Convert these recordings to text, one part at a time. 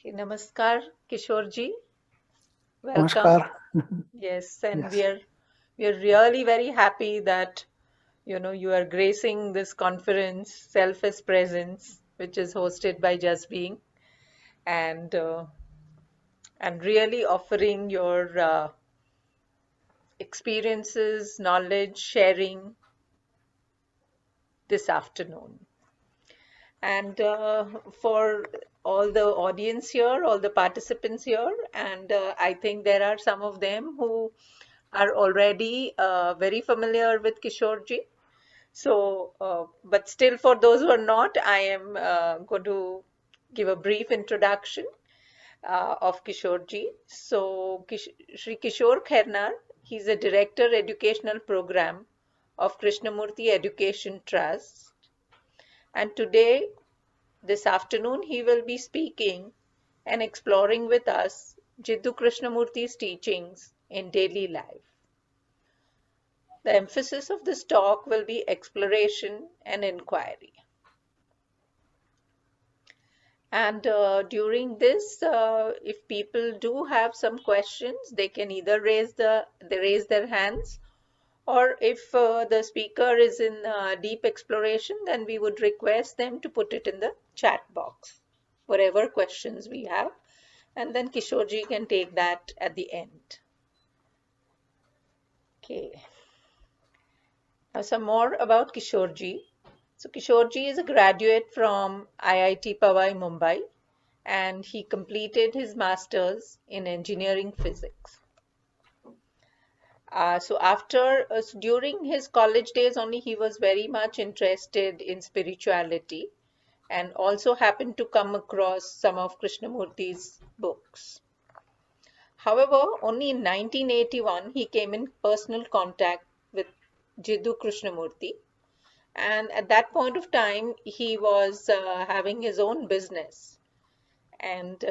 Namaskar, Kishore ji. Welcome. Namaskar. Yes, and Yes. we are really very happy that you are gracing this conference, Self as Presence, which is hosted by Just Being, and really offering your experiences, knowledge, sharing this afternoon. And for all the audience here, all the participants here, and I think there are some of them who are already very familiar with Kishorji. So, but still, for those who are not, I am going to give a brief introduction of Kishorji. So, Shri Kishore Khairnar, he's a director, educational program of Krishnamurti Education Trust, and today, this afternoon, he will be speaking and exploring with us Jiddu Krishnamurti's teachings in daily life. The emphasis of this talk will be exploration and inquiry. And during this, if people do have some questions, they can either raise their hands, or if the speaker is in deep exploration, then we would request them to put it in the chat box, whatever questions we have, and then Kishorji can take that at the end. Okay. Now some more about Kishorji. So Kishorji is a graduate from IIT Powai, Mumbai, and he completed his master's in engineering physics. During his college days only, he was very much interested in spirituality and also happened to come across some of Krishnamurti's books. However, only in 1981 he came in personal contact with Jiddu Krishnamurti, and at that point of time he was having his own business, and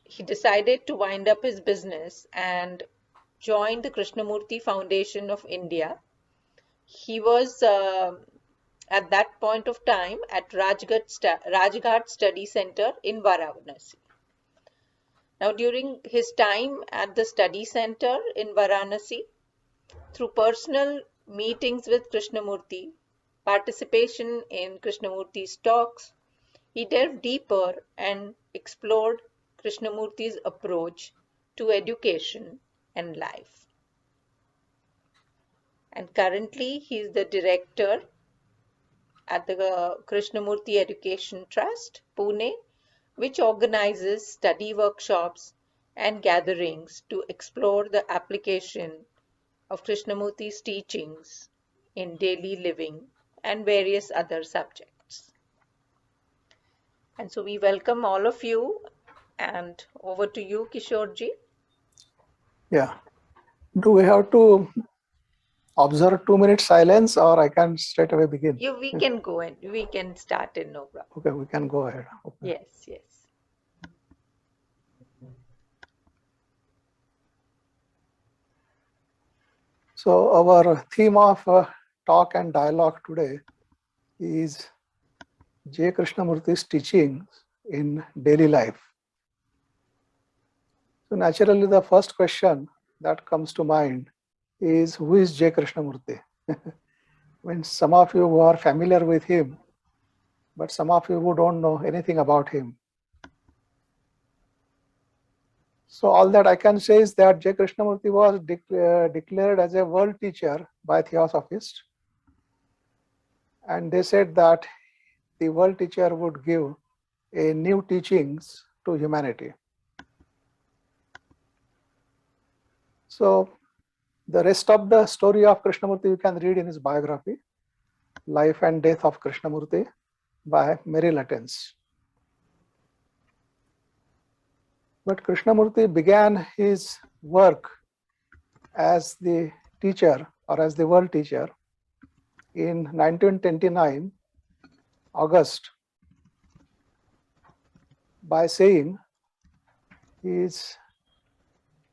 he decided to wind up his business and joined the Krishnamurti Foundation of India. He was at that point of time at Rajghat Study Center in Varanasi. Now, during his time at the study center in Varanasi, through personal meetings with Krishnamurti, participation in Krishnamurti's talks, he delved deeper and explored Krishnamurti's approach to education and life. And currently, he is the director at the Krishnamurti Education Trust, Pune, which organizes study workshops and gatherings to explore the application of Krishnamurti's teachings in daily living and various other subjects. And so we welcome all of you, and over to you, Kishorji. Yeah. Do we have to observe 2 minutes silence, or I can straight away begin? We can go and we can start in no problem. Okay, we can go ahead. Okay. Yes, yes. So our theme of talk and dialogue today is J. Krishnamurti's teachings in daily life. So naturally, the first question that comes to mind is, who is J. Krishnamurti? When some of you who are familiar with him, but some of you who don't know anything about him. So all that I can say is that J. Krishnamurti was declared as a world teacher by Theosophists, and they said that the world teacher would give a new teachings to humanity. So the rest of the story of Krishnamurti you can read in his biography, Life and Death of Krishnamurti by Mary Latens. But Krishnamurti began his work as the teacher or as the world teacher in 1929, August, by saying his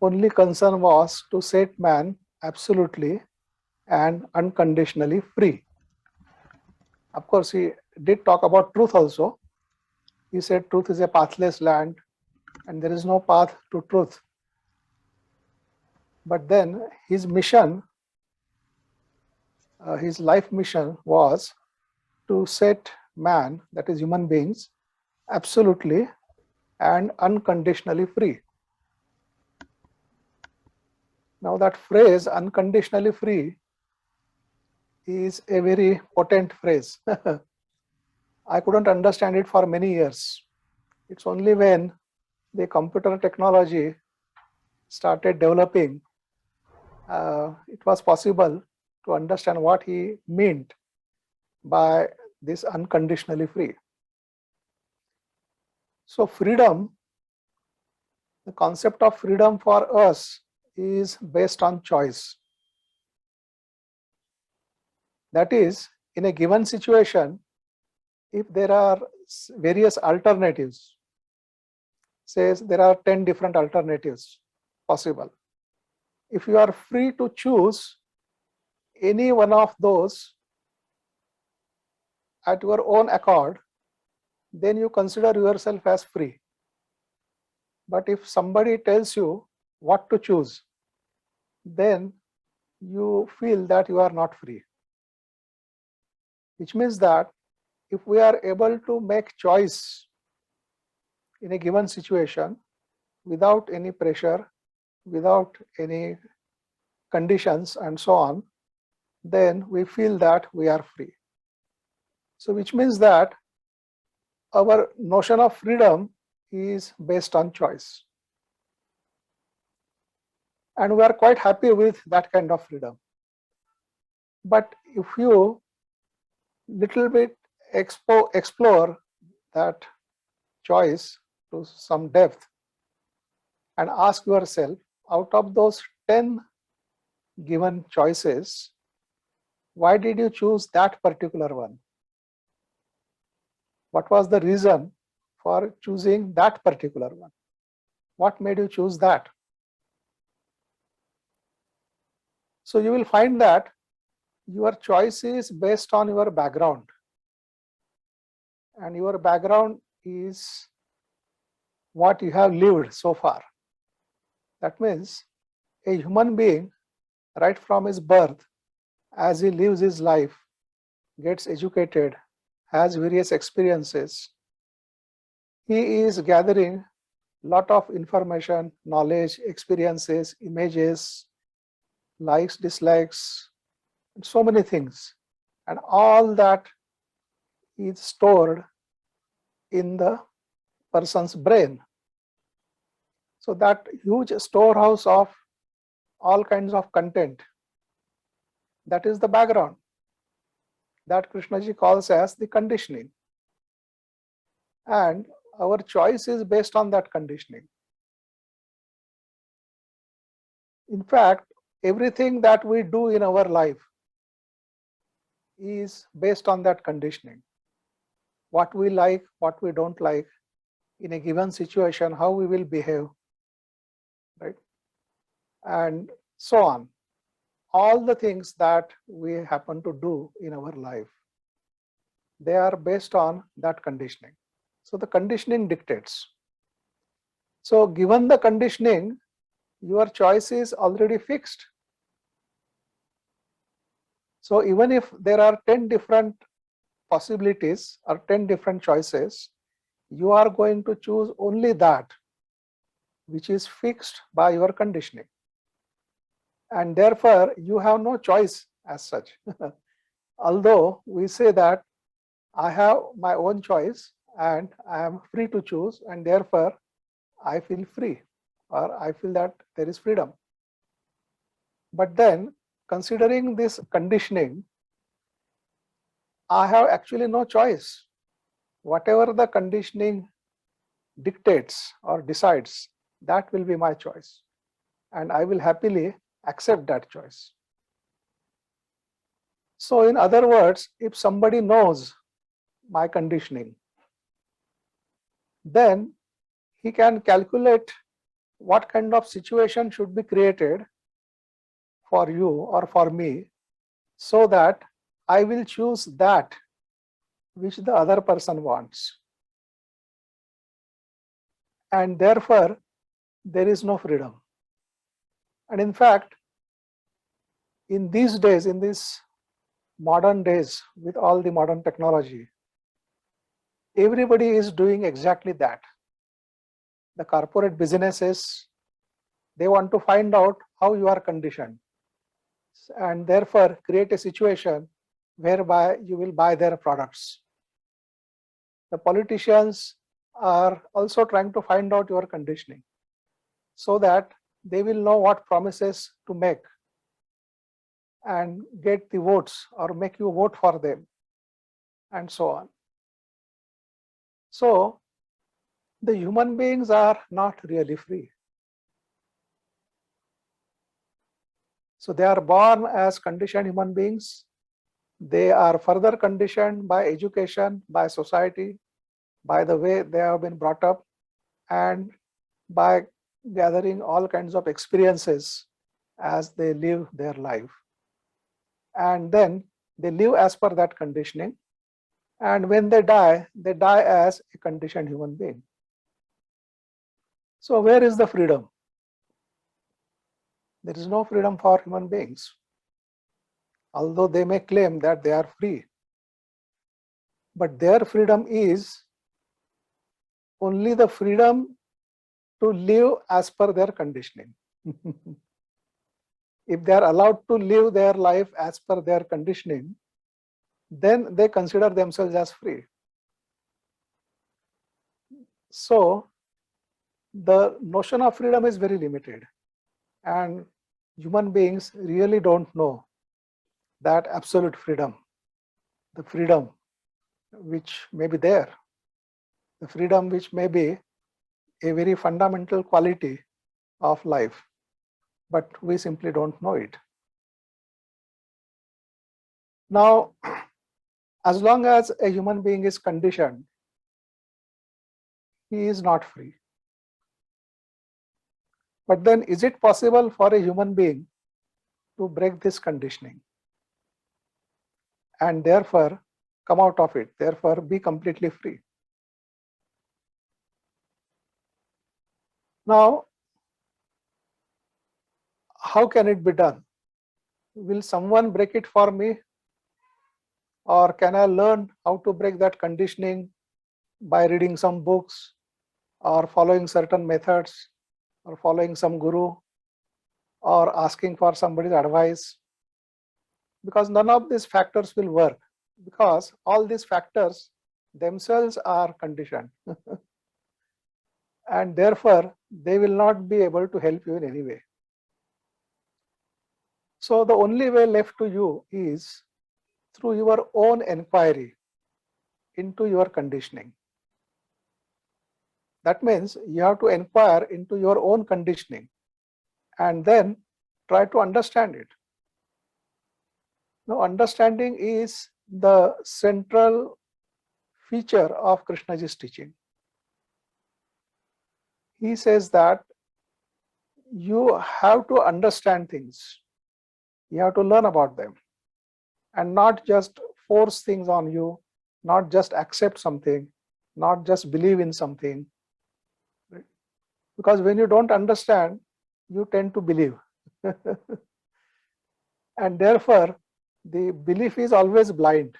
only concern was to set man absolutely and unconditionally free. Of course, he did talk about truth also. He said truth is a pathless land and there is no path to truth. But then his mission, his life mission was to set man, that is human beings, absolutely and unconditionally free. Now that phrase, unconditionally free, is a very potent phrase. I couldn't understand it for many years. It's only when the computer technology started developing, it was possible to understand what he meant by this unconditionally free. So freedom, the concept of freedom for us is based on choice. That is, in a given situation, if there are various alternatives, says there are 10 different alternatives possible. If you are free to choose any one of those at your own accord, then you consider yourself as free. But if somebody tells you what to choose, then you feel that you are not free. Which means that if we are able to make choice in a given situation without any pressure, without any conditions and so on, then we feel that we are free. So which means that our notion of freedom is based on choice. And we are quite happy with that kind of freedom. But if you little bit explore that choice to some depth and ask yourself, out of those 10 given choices, why did you choose that particular one? What was the reason for choosing that particular one? What made you choose that? So you will find that your choice is based on your background, and your background is what you have lived so far. That means a human being, right from his birth, as he lives his life, gets educated, has various experiences, he is gathering lot of information, knowledge, experiences, images, likes, dislikes, and so many things. And all that is stored in the person's brain. So that huge storehouse of all kinds of content, that is the background that Krishnaji calls as the conditioning. And our choice is based on that conditioning. In fact, everything that we do in our life is based on that conditioning. What we like, what we don't like, in a given situation, how we will behave, right? And so on. All the things that we happen to do in our life, they are based on that conditioning. So the conditioning dictates. So given the conditioning, your choice is already fixed. So even if there are 10 different possibilities or 10 different choices, you are going to choose only that which is fixed by your conditioning. And therefore, you have no choice as such. Although we say that I have my own choice and I am free to choose, and therefore I feel free, or I feel that there is freedom. But then, considering this conditioning, I have actually no choice. Whatever the conditioning dictates or decides, that will be my choice. And I will happily accept that choice. So in other words, if somebody knows my conditioning, then he can calculate what kind of situation should be created for you or for me, so that I will choose that which the other person wants. and therefore there is no freedom. And in fact, in these days, in these modern days, with all the modern technology, everybody is doing exactly that. The corporate businesses, they want to find out how you are conditioned, and therefore create a situation whereby you will buy their products. The politicians are also trying to find out your conditioning so that they will know what promises to make and get the votes or make you vote for them, and so on. So the human beings are not really free. So they are born as conditioned human beings. They are further conditioned by education, by society, by the way they have been brought up, and by gathering all kinds of experiences as they live their life. And then they live as per that conditioning. And when they die as a conditioned human being. So where is the freedom? There is no freedom for human beings, although they may claim that they are free. But their freedom is only the freedom to live as per their conditioning. If they are allowed to live their life as per their conditioning, then they consider themselves as free. So the notion of freedom is very limited, and human beings really don't know that absolute freedom, the freedom which may be there, the freedom which may be a very fundamental quality of life, but we simply don't know it. Now, as long as a human being is conditioned, he is not free. But then, is it possible for a human being to break this conditioning and therefore come out of it, therefore be completely free? Now, how can it be done? Will someone break it for me? Or can I learn how to break that conditioning by reading some books or following certain methods or following some guru or asking for somebody's advice? Because none of these factors will work, because all these factors themselves are conditioned. And therefore, they will not be able to help you in any way. So the only way left to you is through your own inquiry into your conditioning. That means you have to inquire into your own conditioning and then try to understand it. Now, understanding is the central feature of Krishnaji's teaching. He says that you have to understand things, you have to learn about them, and not just force things on you, not just accept something, not just believe in something. Right? Because when you don't understand, you tend to believe. And therefore, the belief is always blind,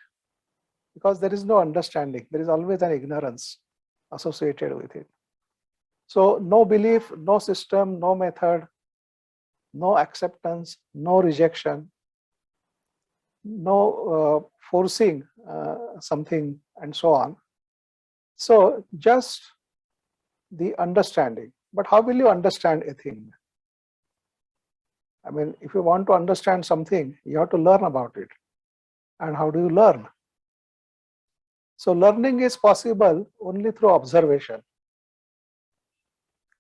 because there is no understanding. There is always an ignorance associated with it. So no belief, no system, no method, no acceptance, no rejection, no forcing something, and so on. So just the understanding. But how will you understand a thing? I mean, if you want to understand something, you have to learn about it. And how do you learn? So learning is possible only through observation.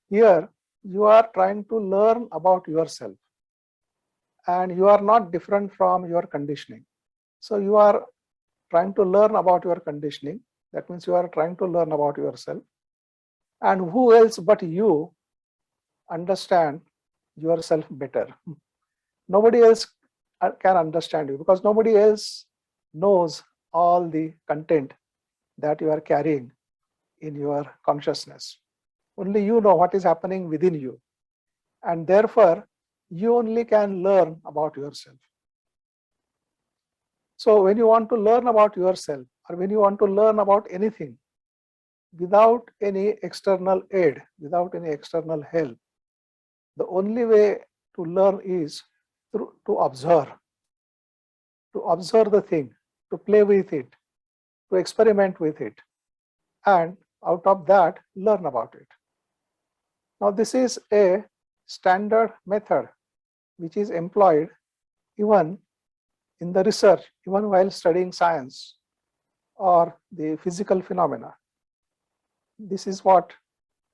Here, you are trying to learn about yourself, and you are not different from your conditioning. So you are trying to learn about your conditioning. That means you are trying to learn about yourself. And who else but you understand yourself better? Nobody else can understand you, because nobody else knows all the content that you are carrying in your consciousness. Only you know what is happening within you. And therefore, you only can learn about yourself. So when you want to learn about yourself, or when you want to learn about anything without any external aid, without any external help, the only way to learn is to observe the thing, to play with it, to experiment with it, and out of that, learn about it. Now, this is a standard method which is employed even in the research, even while studying science or the physical phenomena. This is what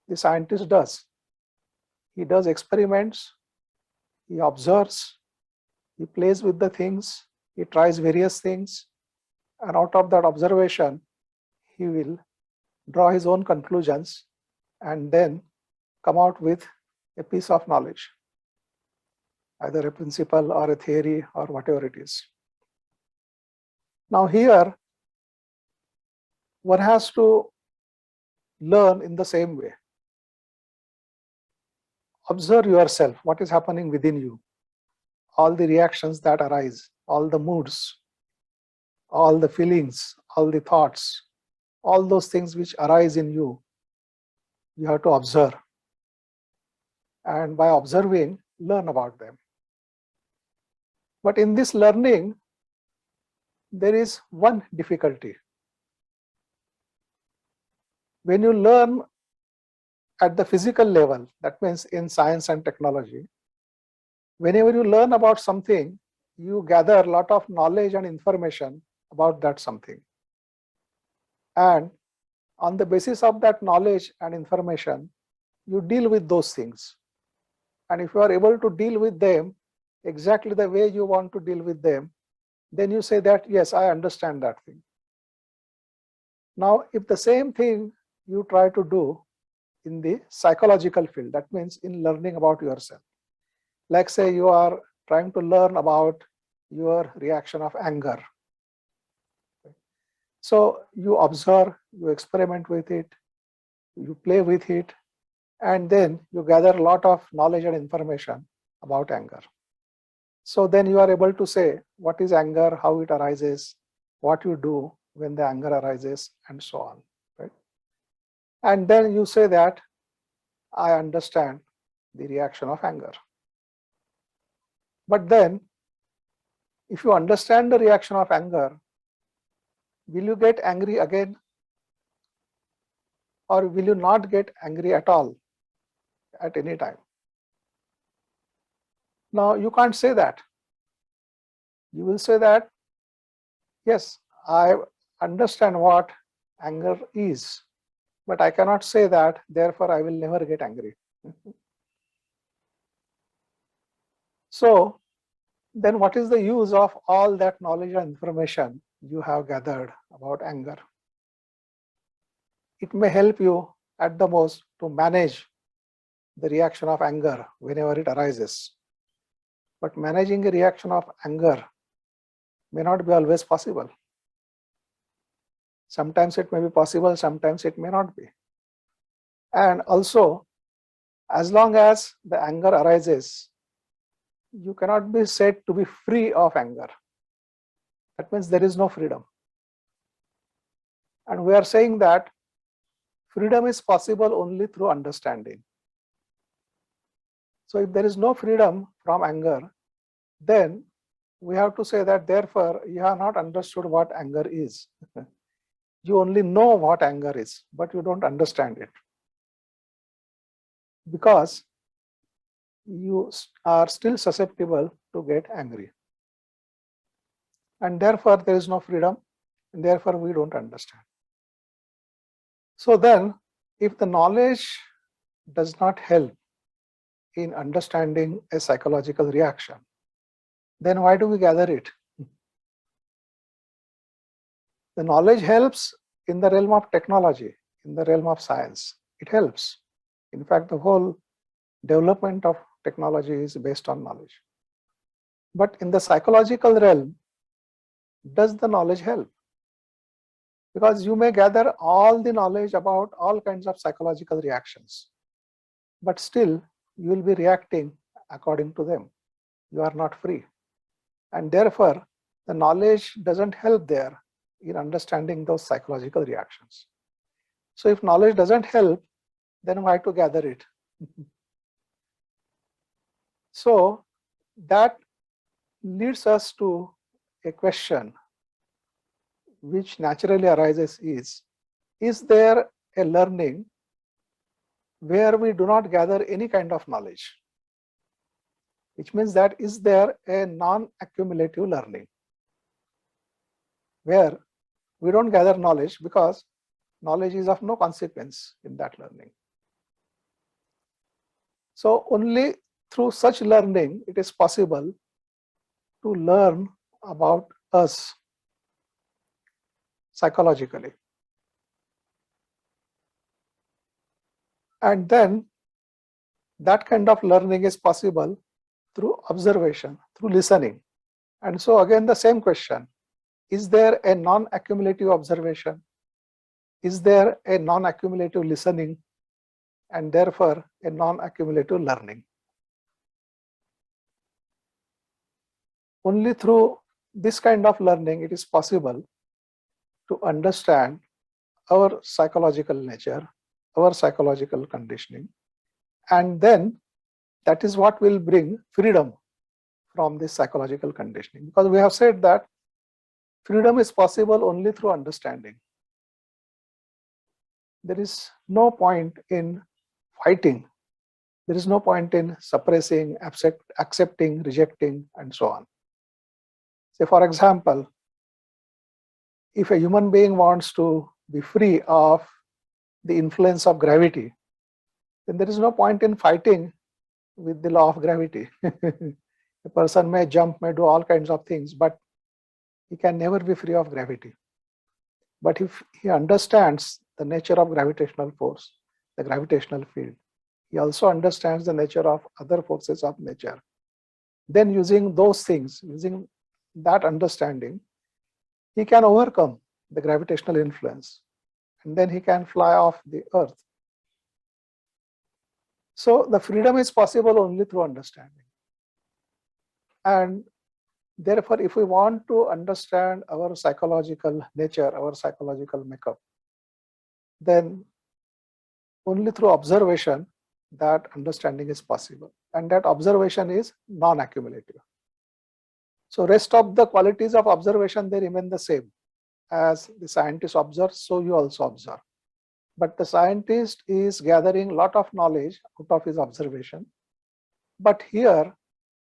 the scientist does. He does experiments, he observes, he plays with the things, he tries various things, and out of that observation, he will draw his own conclusions and then come out with a piece of knowledge, either a principle or a theory or whatever it is. Now here, one has to learn in the same way. Observe yourself, what is happening within you, all the reactions that arise, all the moods, all the feelings, all the thoughts, all those things which arise in you, you have to observe. And by observing, learn about them. But in this learning, there is one difficulty. When you learn at the physical level, that means in science and technology, whenever you learn about something, you gather a lot of knowledge and information about that something. And on the basis of that knowledge and information, you deal with those things. And if you are able to deal with them exactly the way you want to deal with them, then you say that, yes, I understand that thing. Now, if the same thing you try to do in the psychological field, that means in learning about yourself. Like say you are trying to learn about your reaction of anger. So you observe, you experiment with it, you play with it, and then you gather a lot of knowledge and information about anger. So then you are able to say what is anger, how it arises, what you do when the anger arises, and so on. Right? And then you say that I understand the reaction of anger. But then, if you understand the reaction of anger, will you get angry again? Or will you not get angry at all at any time? Now, you can't say that. You will say that, yes, I understand what anger is, but I cannot say that, therefore I will never get angry. So, then what is the use of all that knowledge and information you have gathered about anger? It may help you at the most to manage the reaction of anger whenever it arises. But managing a reaction of anger may not be always possible. Sometimes it may be possible, sometimes it may not be. And also, as long as the anger arises, you cannot be said to be free of anger. That means there is no freedom. And we are saying that freedom is possible only through understanding. So if there is no freedom from anger, then we have to say that therefore you have not understood what anger is. You only know what anger is, but you don't understand it. Because you are still susceptible to get angry. And therefore there is no freedom, and therefore we don't understand. So then, if the knowledge does not help in understanding a psychological reaction, then why do we gather it? The knowledge helps in the realm of technology, in the realm of science. It helps. In fact, the whole development of technology is based on knowledge. But in the psychological realm, does the knowledge help? Because you may gather all the knowledge about all kinds of psychological reactions. but still you will be reacting according to them. You are not free. And therefore, the knowledge doesn't help there in understanding those psychological reactions. So if knowledge doesn't help, then why to gather it? So that leads us to a question which naturally arises is there a learning where we do not gather any kind of knowledge? Which means that is there a non-accumulative learning where we don't gather knowledge because knowledge is of no consequence in that learning. So only through such learning it is possible to learn about us psychologically. And then that kind of learning is possible through observation, through listening. And so again the same question, is there a non-accumulative observation? Is there a non-accumulative listening and therefore a non-accumulative learning? Only through this kind of learning it is possible to understand our psychological nature, our psychological conditioning, and then that is what will bring freedom from this psychological conditioning. Because we have said that freedom is possible only through understanding. There is no point in fighting. There is no point in suppressing, accepting, rejecting, and so on. Say, for example, if a human being wants to be free of the influence of gravity, then there is no point in fighting with the law of gravity. A person may jump, may do all kinds of things, but he can never be free of gravity. But if he understands the nature of gravitational force, the gravitational field, he also understands the nature of other forces of nature. Then using those things, using that understanding, he can overcome the gravitational influence and then he can fly off the earth. So the freedom is possible only through understanding. And therefore, if we want to understand our psychological nature, our psychological makeup, then only through observation that understanding is possible. And that observation is non-accumulative. So rest of the qualities of observation, they remain the same. As the scientist observes, so you also observe. But the scientist is gathering a lot of knowledge out of his observation. But here,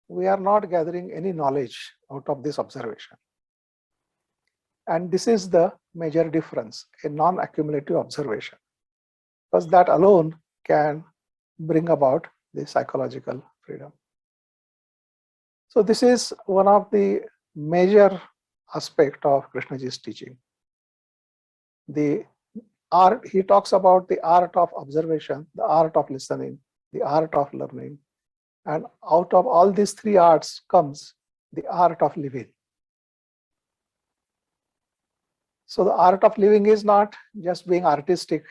we are not gathering any knowledge out of this observation. And this is the major difference, a non-accumulative observation, because that alone can bring about the psychological freedom. So this is one of the major aspects of Krishnaji's teaching. The art, he talks about the art of observation, the art of listening, the art of learning. And out of all these three arts comes the art of living. So the art of living is not just being artistic,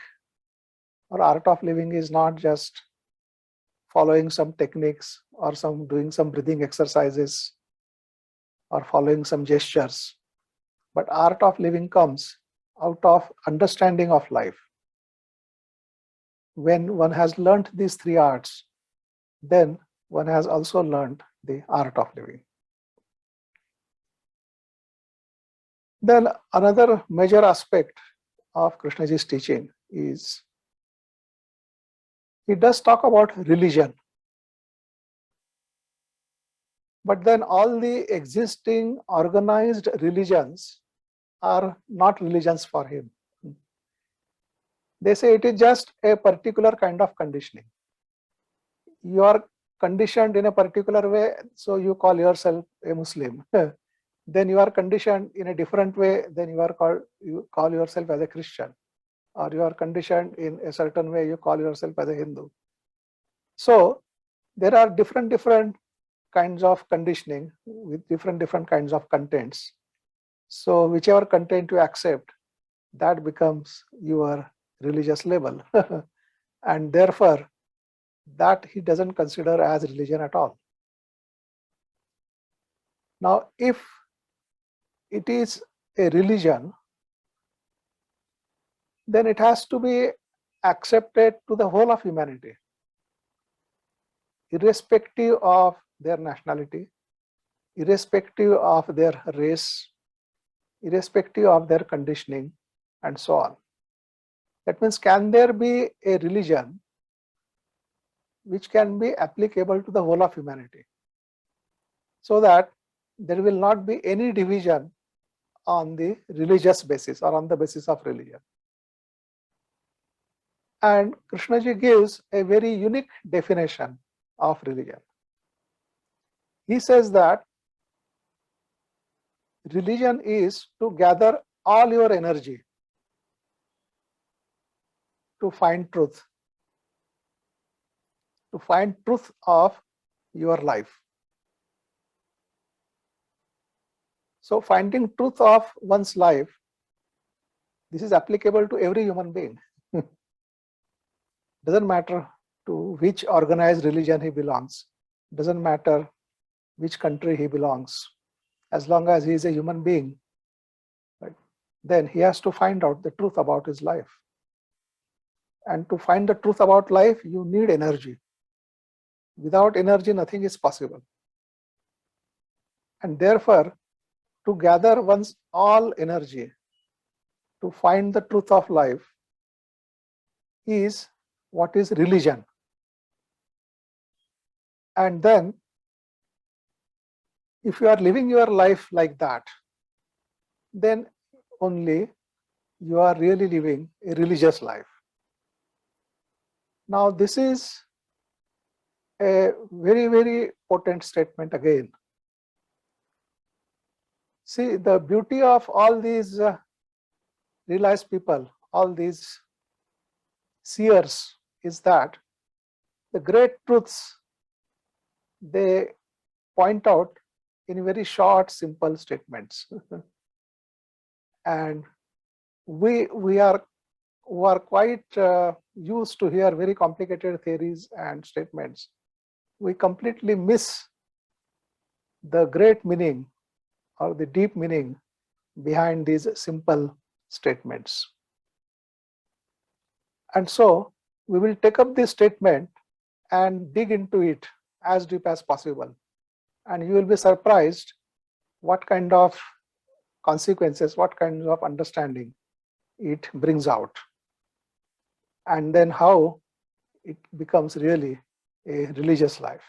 or art of living is not just following some techniques or doing some breathing exercises or following some gestures. But art of living comes out of understanding of life. When one has learned these three arts, then one has also learned the art of living. Then another major aspect of Krishnaji's teaching is he does talk about religion. But then all the existing organized religions are not religions for him. They say it is just a particular kind of conditioning. You are conditioned in a particular way, so you call yourself a Muslim. Then you are conditioned in a different way, then you call yourself as a Christian. Or you are conditioned in a certain way, you call yourself as a Hindu. So there are different kinds of conditioning with different kinds of contents. So whichever content you accept, that becomes your religious label. And therefore, that he doesn't consider as religion at all. Now, if it is a religion, then it has to be accepted to the whole of humanity, irrespective of their nationality, irrespective of their race, irrespective of their conditioning, and so on. That means, can there be a religion which can be applicable to the whole of humanity, so that there will not be any division on the religious basis or on the basis of religion? And Krishnaji gives a very unique definition of religion. He says that religion is to gather all your energy to find truth of your life. So finding truth of one's life, this is applicable to every human being. Doesn't matter to which organized religion he belongs, doesn't matter which country he belongs, as long as he is a human being, right, then he has to find out the truth about his life. And to find the truth about life, you need energy. Without energy, nothing is possible. And therefore, to gather one's all energy to find the truth of life is what is religion. And then, if you are living your life like that, then only you are really living a religious life. Now, this is a very, very potent statement again. See, the beauty of all these realized people, all these seers, is that the great truths they point out in very short, simple statements. And we are quite used to hear very complicated theories and statements. We completely miss the great meaning or the deep meaning behind these simple statements. And so we will take up this statement and dig into it as deep as possible. And you will be surprised what kind of consequences, what kind of understanding it brings out. And then how it becomes really a religious life.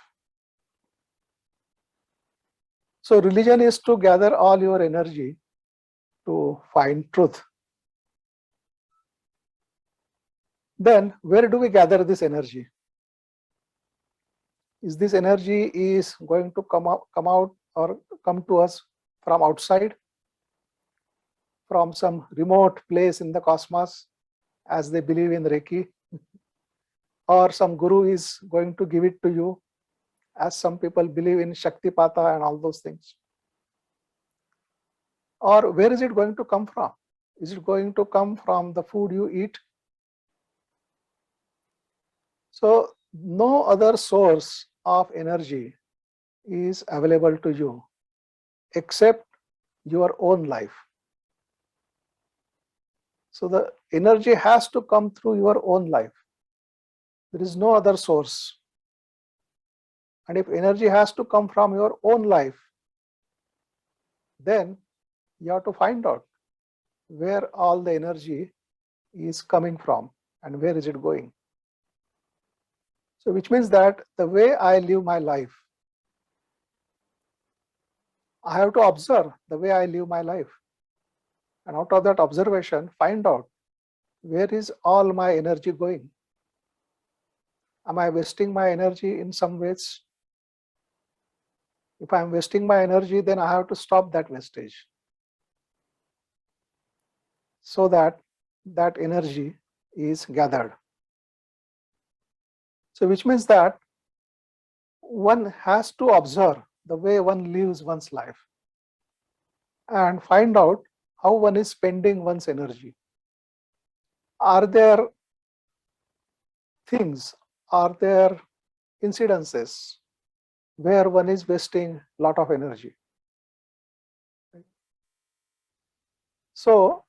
So religion is to gather all your energy to find truth. Then where do we gather this energy? Is this energy is going to come out or come to us from outside, from some remote place in the cosmos, as they believe in Reiki, or some guru is going to give it to you, as some people believe in Shaktipata and all those things? Or where is it going to come from? Is it going to come from the food you eat? So no other source of energy is available to you except your own life. So the energy has to come through your own life. There is no other source. And if energy has to come from your own life, then you have to find out where all the energy is coming from and where is it going. So which means that the way I live my life, I have to observe the way I live my life. And out of that observation, find out where is all my energy going. Am I wasting my energy in some ways? If I am wasting my energy, then I have to stop that wastage, so that that energy is gathered. So which means that one has to observe the way one lives one's life and find out how one is spending one's energy. Are there things, are there incidences where one is wasting a lot of energy. So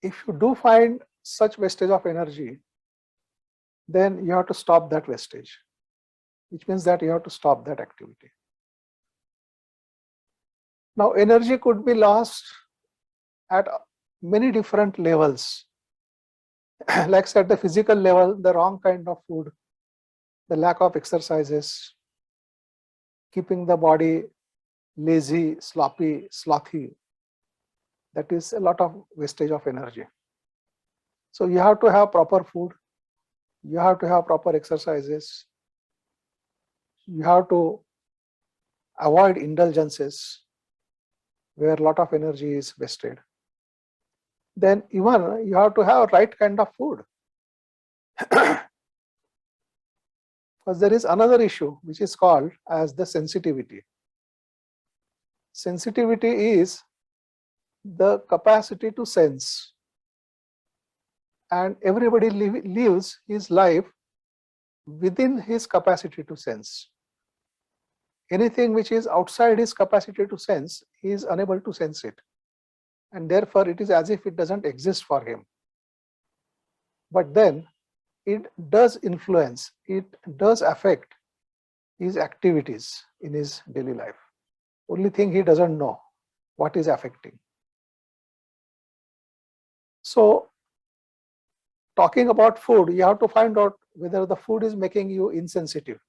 if you do find such wastage of energy, then you have to stop that wastage, which means that you have to stop that activity. Now, energy could be lost at many different levels. Like at the physical level, the wrong kind of food, the lack of exercises, keeping the body lazy, sloppy, slothy, that is a lot of wastage of energy. So you have to have proper food, you have to have proper exercises, you have to avoid indulgences where a lot of energy is wasted. Then even you have to have right kind of food. Because there is another issue which is called as the sensitivity. Sensitivity is the capacity to sense, and everybody lives his life within his capacity to sense. Anything which is outside his capacity to sense, he is unable to sense it, and therefore it is as if it doesn't exist for him. But then it does influence, it does affect his activities in his daily life. Only thing he doesn't know what is affecting. So talking about food, you have to find out whether the food is making you insensitive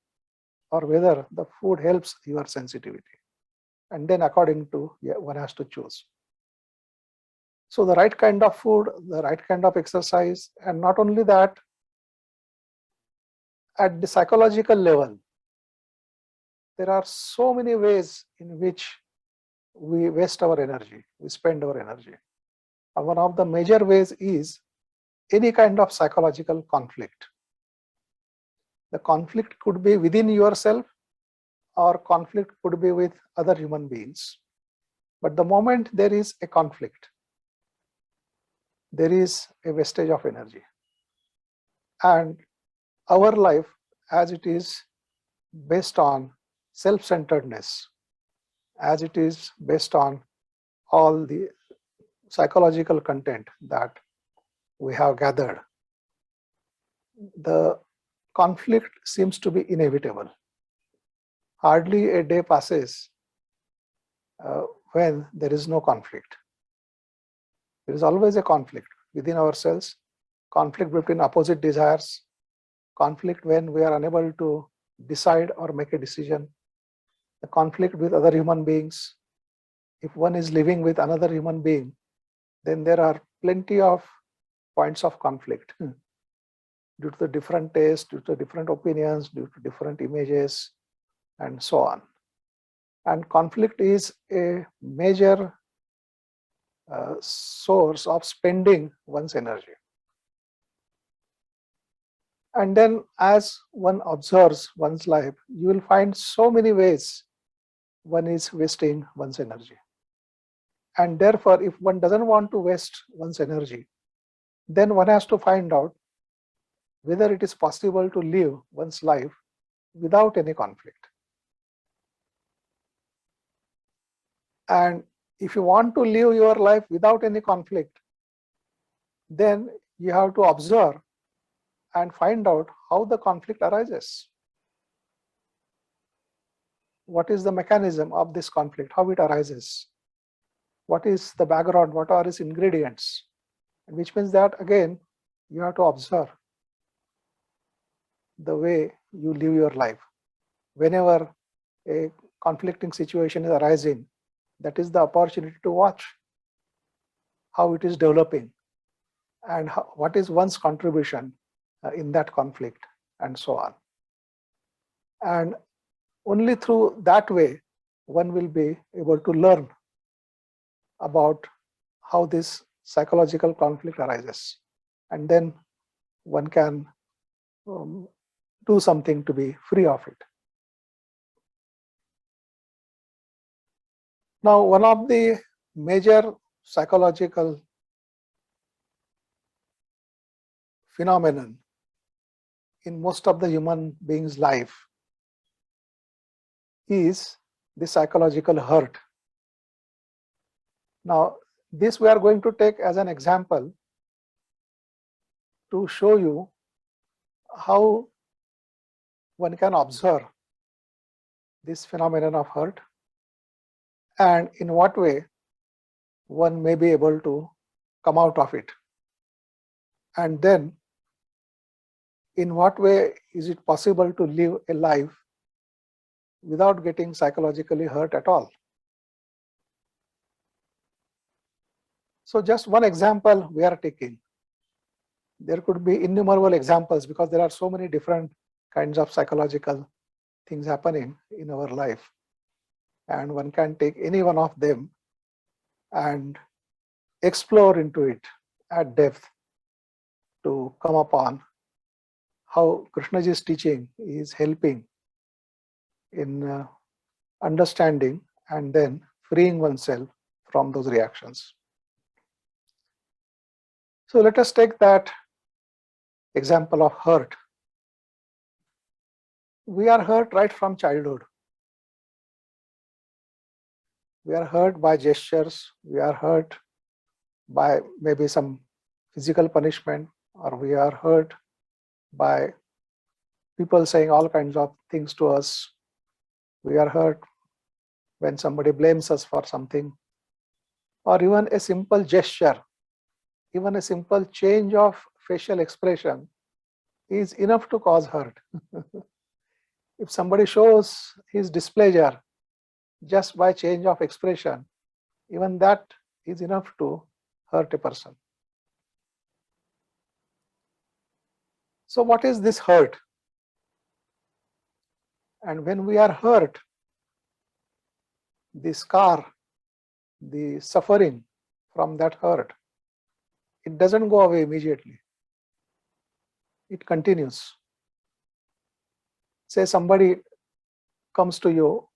or whether the food helps your sensitivity. And then according to, one has to choose. So the right kind of food, the right kind of exercise, and not only that, at the psychological level, there are so many ways in which we waste our energy, we spend our energy. And one of the major ways is any kind of psychological conflict. The conflict could be within yourself or conflict could be with other human beings. But the moment there is a conflict, there is a wastage of energy. And our life, as it is based on self-centeredness, as it is based on all the psychological content that we have gathered, the conflict seems to be inevitable. Hardly a day passes when there is no conflict. There is always a conflict within ourselves, conflict between opposite desires, conflict when we are unable to decide or make a decision, the conflict with other human beings. If one is living with another human being, then there are plenty of points of conflict due to the different tastes, due to different opinions, due to different images, and so on. And conflict is a major source of spending one's energy. And then as one observes one's life, you will find so many ways one is wasting one's energy. And therefore, if one doesn't want to waste one's energy, then one has to find out whether it is possible to live one's life without any conflict. And if you want to live your life without any conflict, then you have to observe and find out how the conflict arises. What is the mechanism of this conflict, how it arises? What is the background, what are its ingredients? Which means that again, you have to observe the way you live your life. Whenever a conflicting situation is arising, that is the opportunity to watch how it is developing and what is one's contribution in that conflict, and so on. And only through that way one will be able to learn about how this psychological conflict arises, and then one can do something to be free of it. Now, one of the major psychological phenomenon in most of the human beings' life is the psychological hurt. Now, this we are going to take as an example to show you how one can observe this phenomenon of hurt and in what way one may be able to come out of it. And then, in what way is it possible to live a life without getting psychologically hurt at all? So just one example we are taking. There could be innumerable examples because there are so many different kinds of psychological things happening in our life. And one can take any one of them and explore into it at depth to come upon how Krishnaji's teaching is helping in understanding and then freeing oneself from those reactions. So let us take that example of hurt. We are hurt right from childhood. We are hurt by gestures, we are hurt by maybe some physical punishment, or we are hurt by people saying all kinds of things to us. We are hurt when somebody blames us for something, or even a simple gesture, even a simple change of facial expression is enough to cause hurt. If somebody shows his displeasure just by change of expression, even that is enough to hurt a person. So what is this hurt? And when we are hurt, the scar, the suffering from that hurt, it doesn't go away immediately. It continues. Say somebody comes to you,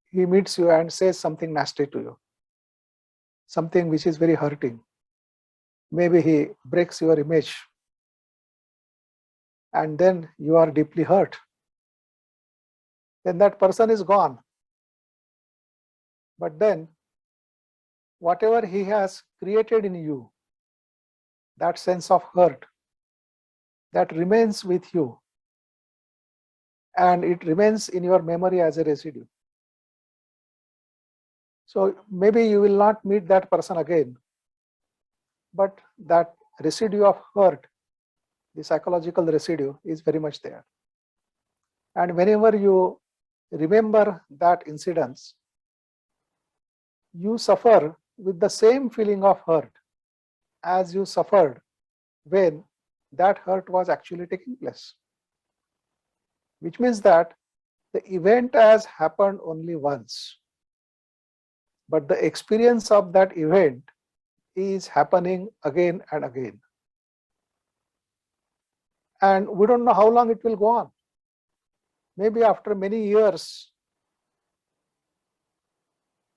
he meets you and says something nasty to you, something which is very hurting. Maybe he breaks your image, and then you are deeply hurt. Then that person is gone. But then, whatever he has created in you, that sense of hurt, that remains with you, and it remains in your memory as a residue. So maybe you will not meet that person again, but that residue of hurt, the psychological residue, is very much there. And whenever you remember that incidence, you suffer with the same feeling of hurt as you suffered when that hurt was actually taking place. Which means that the event has happened only once, but the experience of that event is happening again and again. And we don't know how long it will go on. Maybe after many years,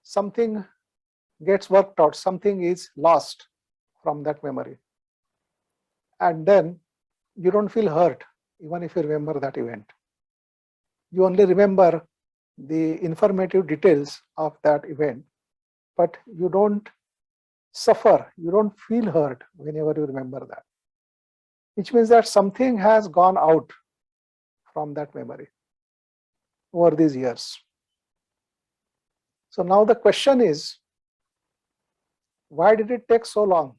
something gets worked out, something is lost from that memory. And then you don't feel hurt, even if you remember that event. You only remember the informative details of that event, but you don't suffer, you don't feel hurt whenever you remember that. Which means that something has gone out from that memory over these years. So now the question is, why did it take so long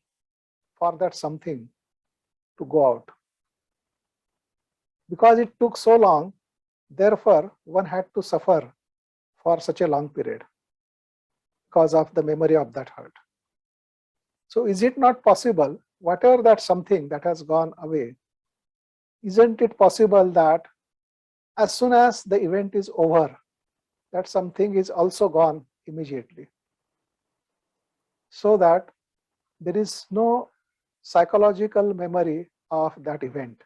for that something to go out? Because it took so long, therefore one had to suffer for such a long period because of the memory of that hurt. So is it not possible, whatever that something that has gone away, isn't it possible that as soon as the event is over, that something is also gone immediately, so that there is no psychological memory of that event,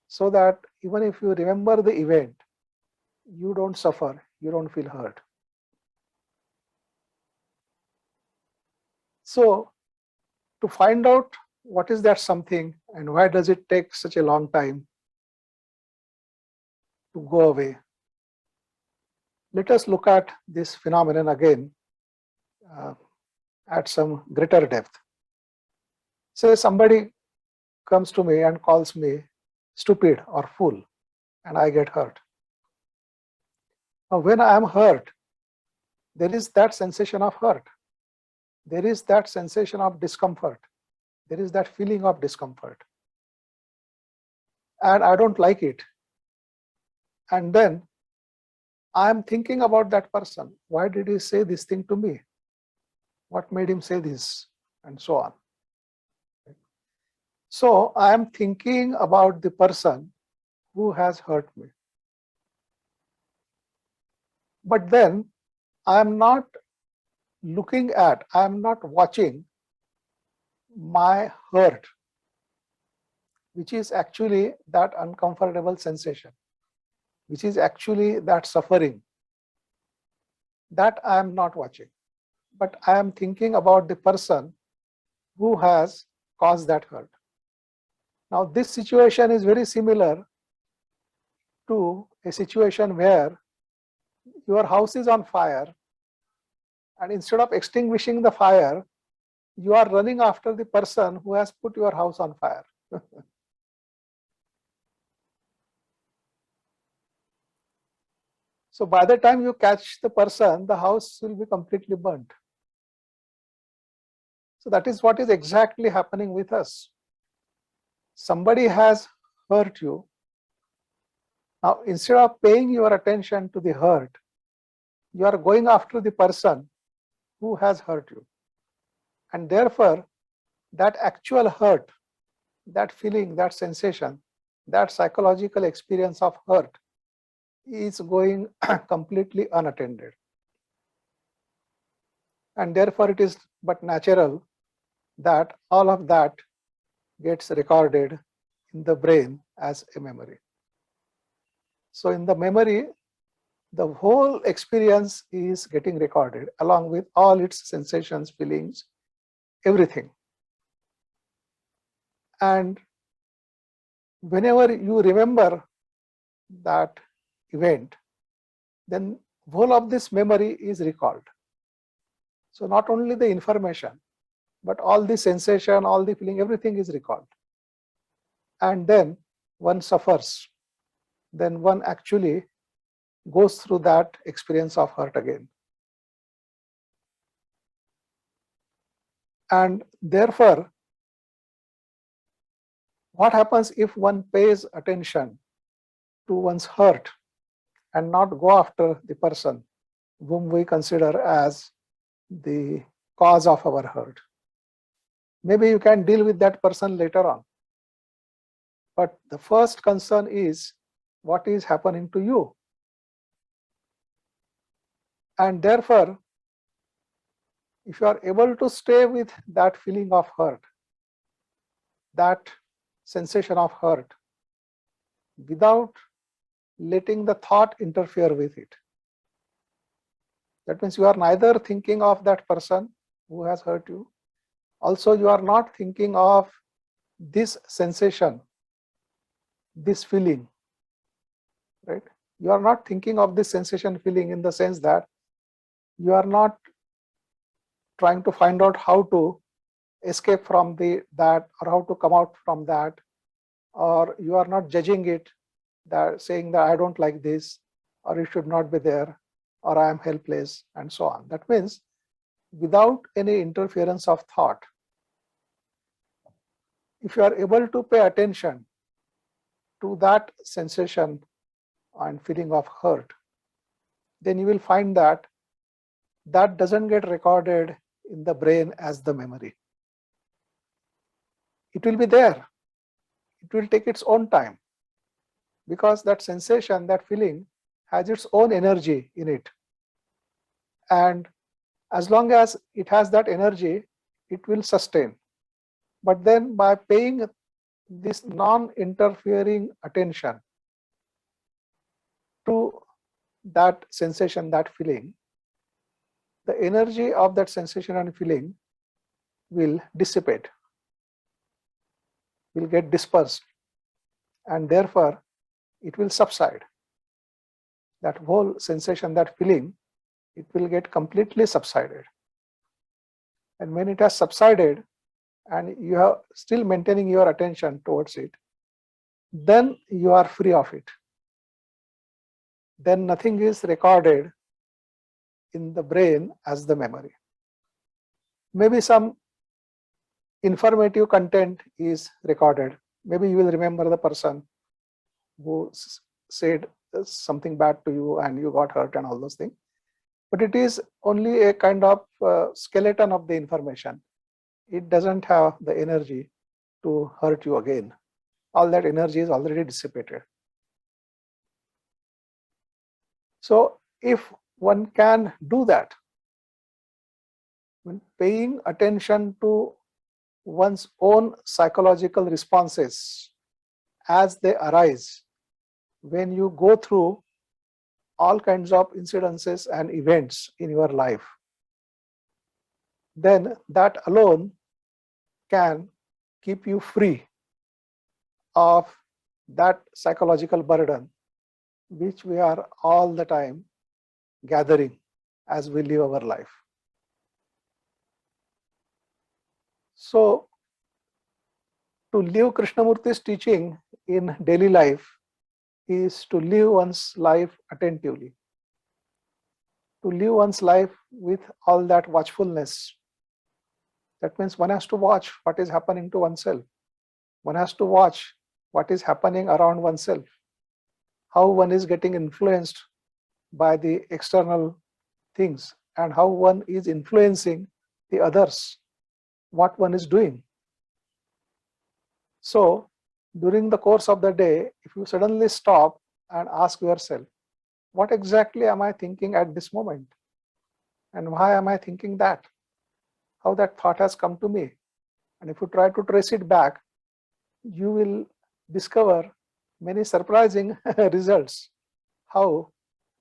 so that even if you remember the event, you don't suffer, you don't feel hurt. So to find out what is that something and why does it take such a long time to go away? Let us look at this phenomenon again uh, at some greater depth. Say somebody comes to me and calls me stupid or fool, and I get hurt. Now, when I am hurt, there is that sensation of hurt. There is that sensation of discomfort. There is that feeling of discomfort. And I don't like it. And then I am thinking about that person. Why did he say this thing to me? What made him say this? And so on. So I am thinking about the person who has hurt me. But then I am not looking at, I am not watching my hurt, which is actually that uncomfortable sensation, which is actually that suffering. That I am not watching. But I am thinking about the person who has caused that hurt. Now, this situation is very similar to a situation where your house is on fire, and instead of extinguishing the fire, you are running after the person who has put your house on fire. So by the time you catch the person, the house will be completely burnt. So that is what is exactly happening with us. Somebody has hurt you. Now, instead of paying your attention to the hurt, you are going after the person who has hurt you. And therefore, that actual hurt, that feeling, that sensation, that psychological experience of hurt is going completely unattended. And therefore, it is but natural that all of that gets recorded in the brain as a memory. So in the memory, the whole experience is getting recorded along with all its sensations, feelings, everything. And whenever you remember that event, then whole of this memory is recalled. So not only the information, but all the sensation, all the feeling, everything is recalled. And then one suffers. Then one actually goes through that experience of hurt again. And therefore, what happens if one pays attention to one's hurt and not go after the person whom we consider as the cause of our hurt? Maybe you can deal with that person later on. But the first concern is what is happening to you. And therefore, if you are able to stay with that feeling of hurt, that sensation of hurt, without letting the thought interfere with it, that means you are neither thinking of that person who has hurt you, also you are not thinking of this sensation, this feeling, right? You are not thinking of this sensation, feeling in the sense that you are not trying to find out how to escape from that or how to come out from that, or you are not judging it, that saying that I don't like this, or it should not be there, or I am helpless, and so on. That means without any interference of thought, if you are able to pay attention to that sensation and feeling of hurt, then you will find that that doesn't get recorded in the brain as the memory. It will be there. It will take its own time, because that sensation, that feeling has its own energy in it. And as long as it has that energy, it will sustain. But then by paying this non-interfering attention to that sensation, that feeling, the energy of that sensation and feeling will dissipate. will get dispersed, and therefore it will subside. That whole sensation, that feeling, it will get completely subsided. And when it has subsided and you are still maintaining your attention towards it, then you are free of it. Then nothing is recorded in the brain as the memory. Maybe some informative content is recorded. Maybe you will remember the person who said something bad to you and you got hurt and all those things. But it is only a kind of skeleton of the information. It doesn't have the energy to hurt you again. All that energy is already dissipated. So if one can do that, when paying attention to one's own psychological responses as they arise, when you go through all kinds of incidences and events in your life, then that alone can keep you free of that psychological burden which we are all the time gathering as we live our life. So, to live Krishnamurti's teaching in daily life is to live one's life attentively, to live one's life with all that watchfulness. That means one has to watch what is happening to oneself. One has to watch what is happening around oneself, how one is getting influenced by the external things and how one is influencing the others, what one is doing. So during the course of the day, if you suddenly stop and ask yourself, what exactly am I thinking at this moment? And why am I thinking that? How that thought has come to me? And if you try to trace it back, you will discover many surprising results, how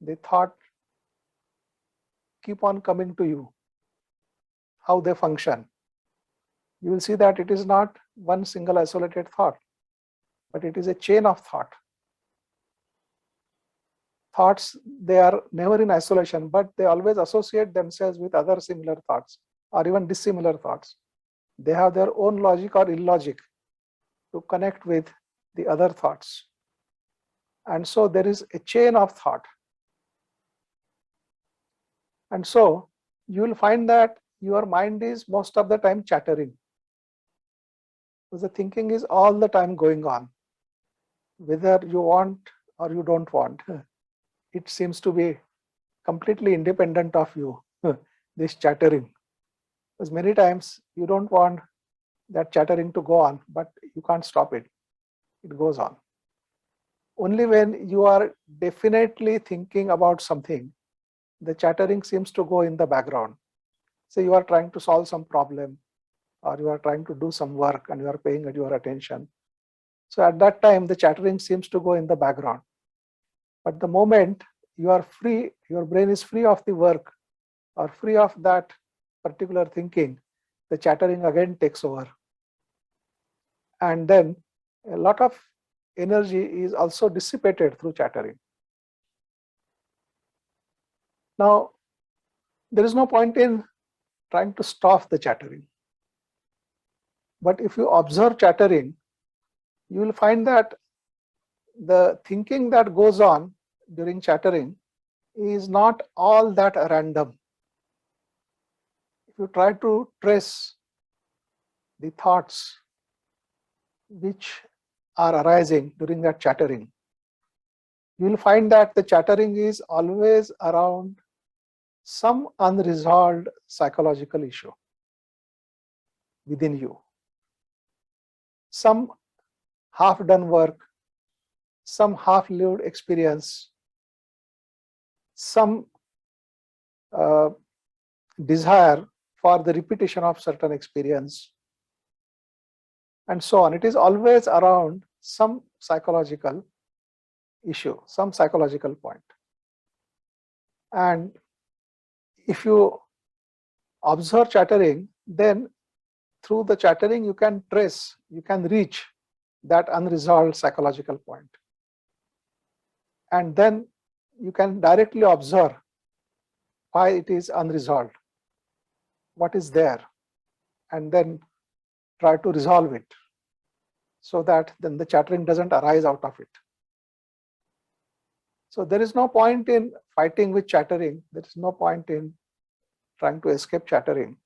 the thought keep on coming to you, how they function. You will see that it is not one single isolated thought, but it is a chain of thought. Thoughts, they are never in isolation, but they always associate themselves with other similar thoughts or even dissimilar thoughts. They have their own logic or illogic to connect with the other thoughts. And so there is a chain of thought. And so you will find that your mind is most of the time chattering, because the thinking is all the time going on, whether you want or you don't want. It seems to be completely independent of you, this chattering. Because many times you don't want that chattering to go on, but you can't stop it. It goes on. Only when you are definitely thinking about something, the chattering seems to go in the background. Say you are trying to solve some problem, or you are trying to do some work and you are paying your attention. So at that time, the chattering seems to go in the background. But the moment you are free, your brain is free of the work or free of that particular thinking, the chattering again takes over. And then a lot of energy is also dissipated through chattering. Now, there is no point in trying to stop the chattering. But if you observe chattering, you will find that the thinking that goes on during chattering is not all that random. If you try to trace the thoughts which are arising during that chattering, you will find that the chattering is always around some unresolved psychological issue within you, some half-done work, some half-lived experience, some desire for the repetition of certain experience, and so on. It is always around some psychological issue, some psychological point. And if you observe chattering, then through the chattering you can trace, you can reach that unresolved psychological point. And then you can directly observe why it is unresolved, what is there, and then try to resolve it so that then the chattering doesn't arise out of it. So there is no point in fighting with chattering. There is no point in trying to escape chattering.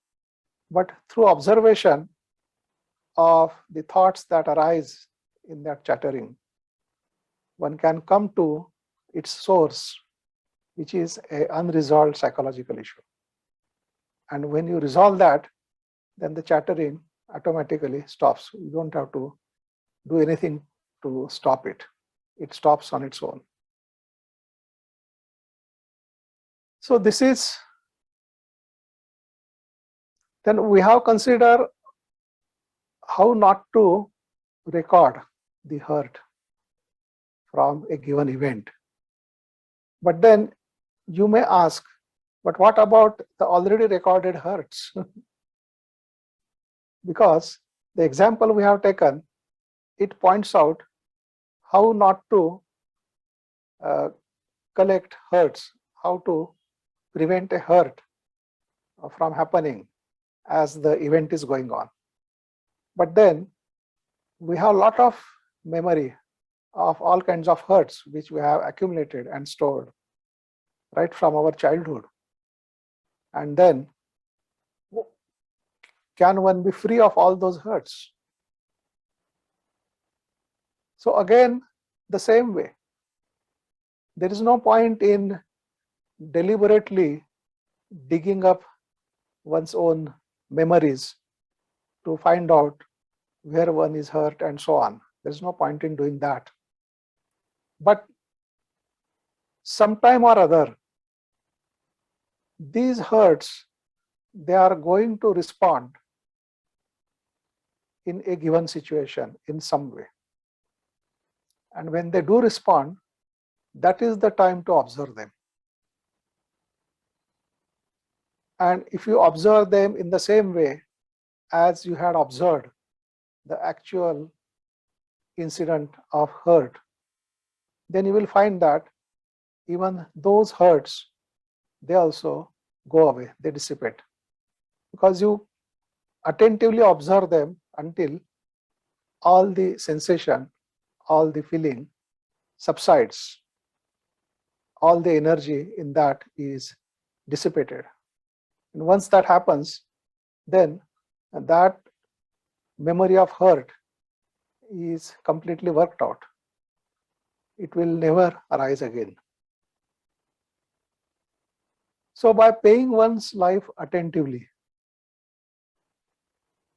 But through observation of the thoughts that arise in that chattering, one can come to its source, which is an unresolved psychological issue. And when you resolve that, then the chattering automatically stops. You don't have to do anything to stop it. It stops on its own. So this is, then we have considered how not to record the hurt from a given event. But then you may ask, but what about the already recorded hurts? Because the example we have taken, it points out how not to collect hurts, how to prevent a hurt from happening as the event is going on. But then we have a lot of memory of all kinds of hurts which we have accumulated and stored right from our childhood. And then can one be free of all those hurts? So again, the same way, there is no point in deliberately digging up one's own memories to find out where one is hurt and so on. There's no point in doing that. But sometime or other, these hurts, they are going to respond in a given situation in some way. And when they do respond, that is the time to observe them. And if you observe them in the same way as you had observed the actual incident of hurt, then you will find that even those hurts, they also go away, they dissipate. Because you attentively observe them until all the sensation, all the feeling subsides, all the energy in that is dissipated. And once that happens, then that memory of hurt is completely worked out. It will never arise again. So by paying one's life attentively,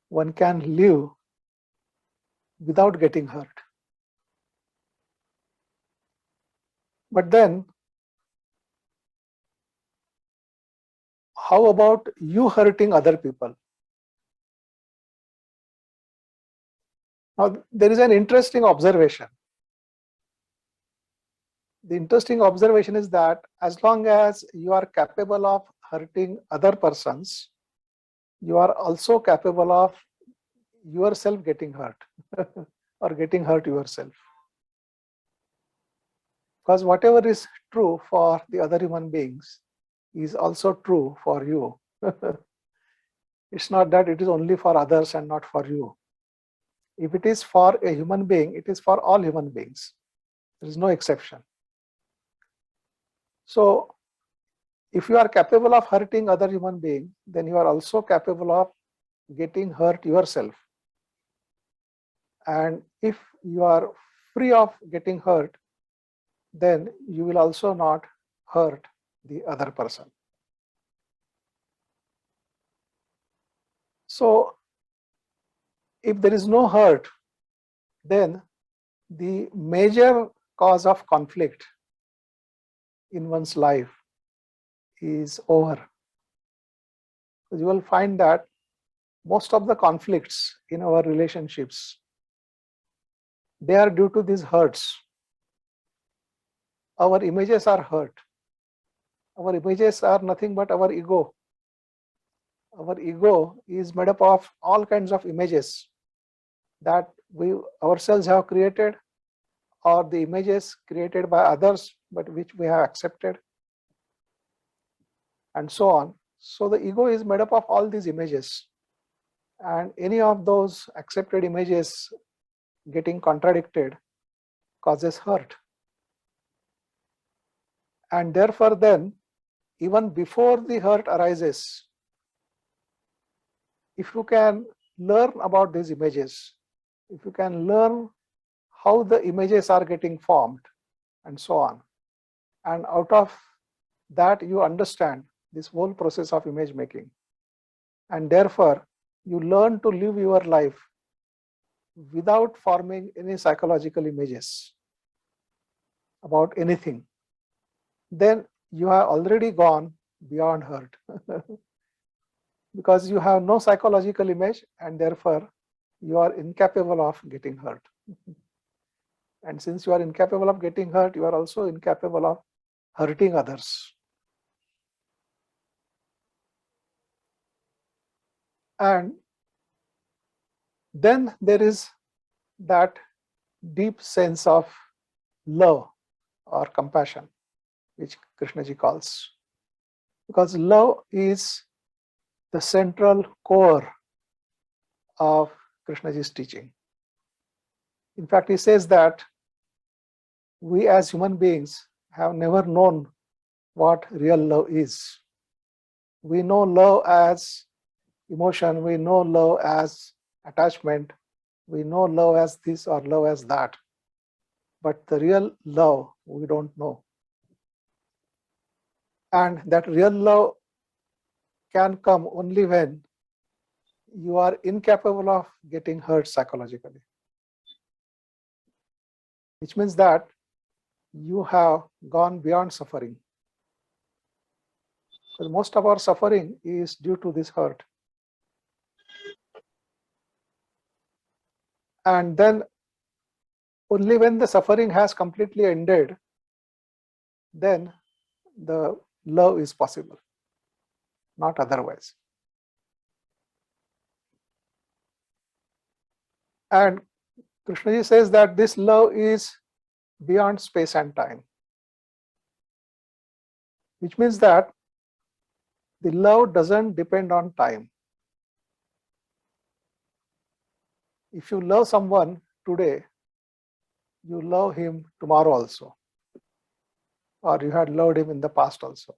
one can live without getting hurt. But then, how about you hurting other people? Now, there is an interesting observation. The interesting observation is that as long as you are capable of hurting other persons, you are also capable of yourself getting hurt or getting hurt yourself. Because whatever is true for the other human beings is also true for you. It's not that it is only for others and not for you. If it is for a human being, it is for all human beings. There is no exception. So, if you are capable of hurting other human beings, then you are also capable of getting hurt yourself. And if you are free of getting hurt, then you will also not hurt the other person. So, if there is no hurt, then the major cause of conflict in one's life is over. You will find that most of the conflicts in our relationships, they are due to these hurts. Our images are hurt. Our images are nothing but our ego. Our ego is made up of all kinds of images that we ourselves have created, or the images created by others but which we have accepted, and so on. So the ego is made up of all these images, and any of those accepted images getting contradicted causes hurt. And therefore then, even before the hurt arises, if you can learn about these images, if you can learn how the images are getting formed and so on, and out of that you understand this whole process of image making, and therefore you learn to live your life without forming any psychological images about anything, then you have already gone beyond hurt. Because you have no psychological image, and therefore you are incapable of getting hurt. And since you are incapable of getting hurt, you are also incapable of hurting others. And then there is that deep sense of love or compassion, which Krishnaji calls. Because love is the central core of Krishnaji's teaching. In fact, he says that we as human beings have never known what real love is. We know love as emotion, we know love as attachment, we know love as this or love as that. But the real love, we don't know. And that real love can come only when you are incapable of getting hurt psychologically. Which means that you have gone beyond suffering. Because most of our suffering is due to this hurt. And then only when the suffering has completely ended, then the love is possible, not otherwise. And Krishnaji says that this love is beyond space and time, which means that the love doesn't depend on time. If you love someone today, you love him tomorrow also, or you had loved him in the past also.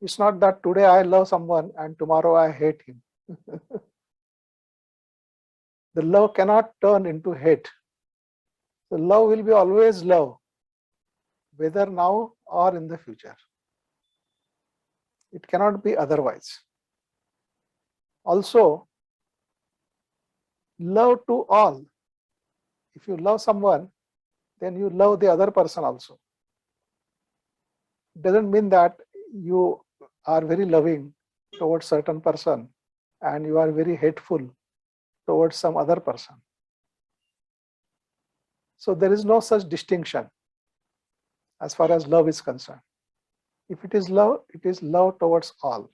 It's not that today I love someone and tomorrow I hate him. The love cannot turn into hate. The love will be always love, whether now or in the future. It cannot be otherwise. Also, love to all. If you love someone, then you love the other person also. It doesn't mean that you are very loving towards certain person and you are very hateful towards some other person. So there is no such distinction as far as love is concerned. If it is love towards all.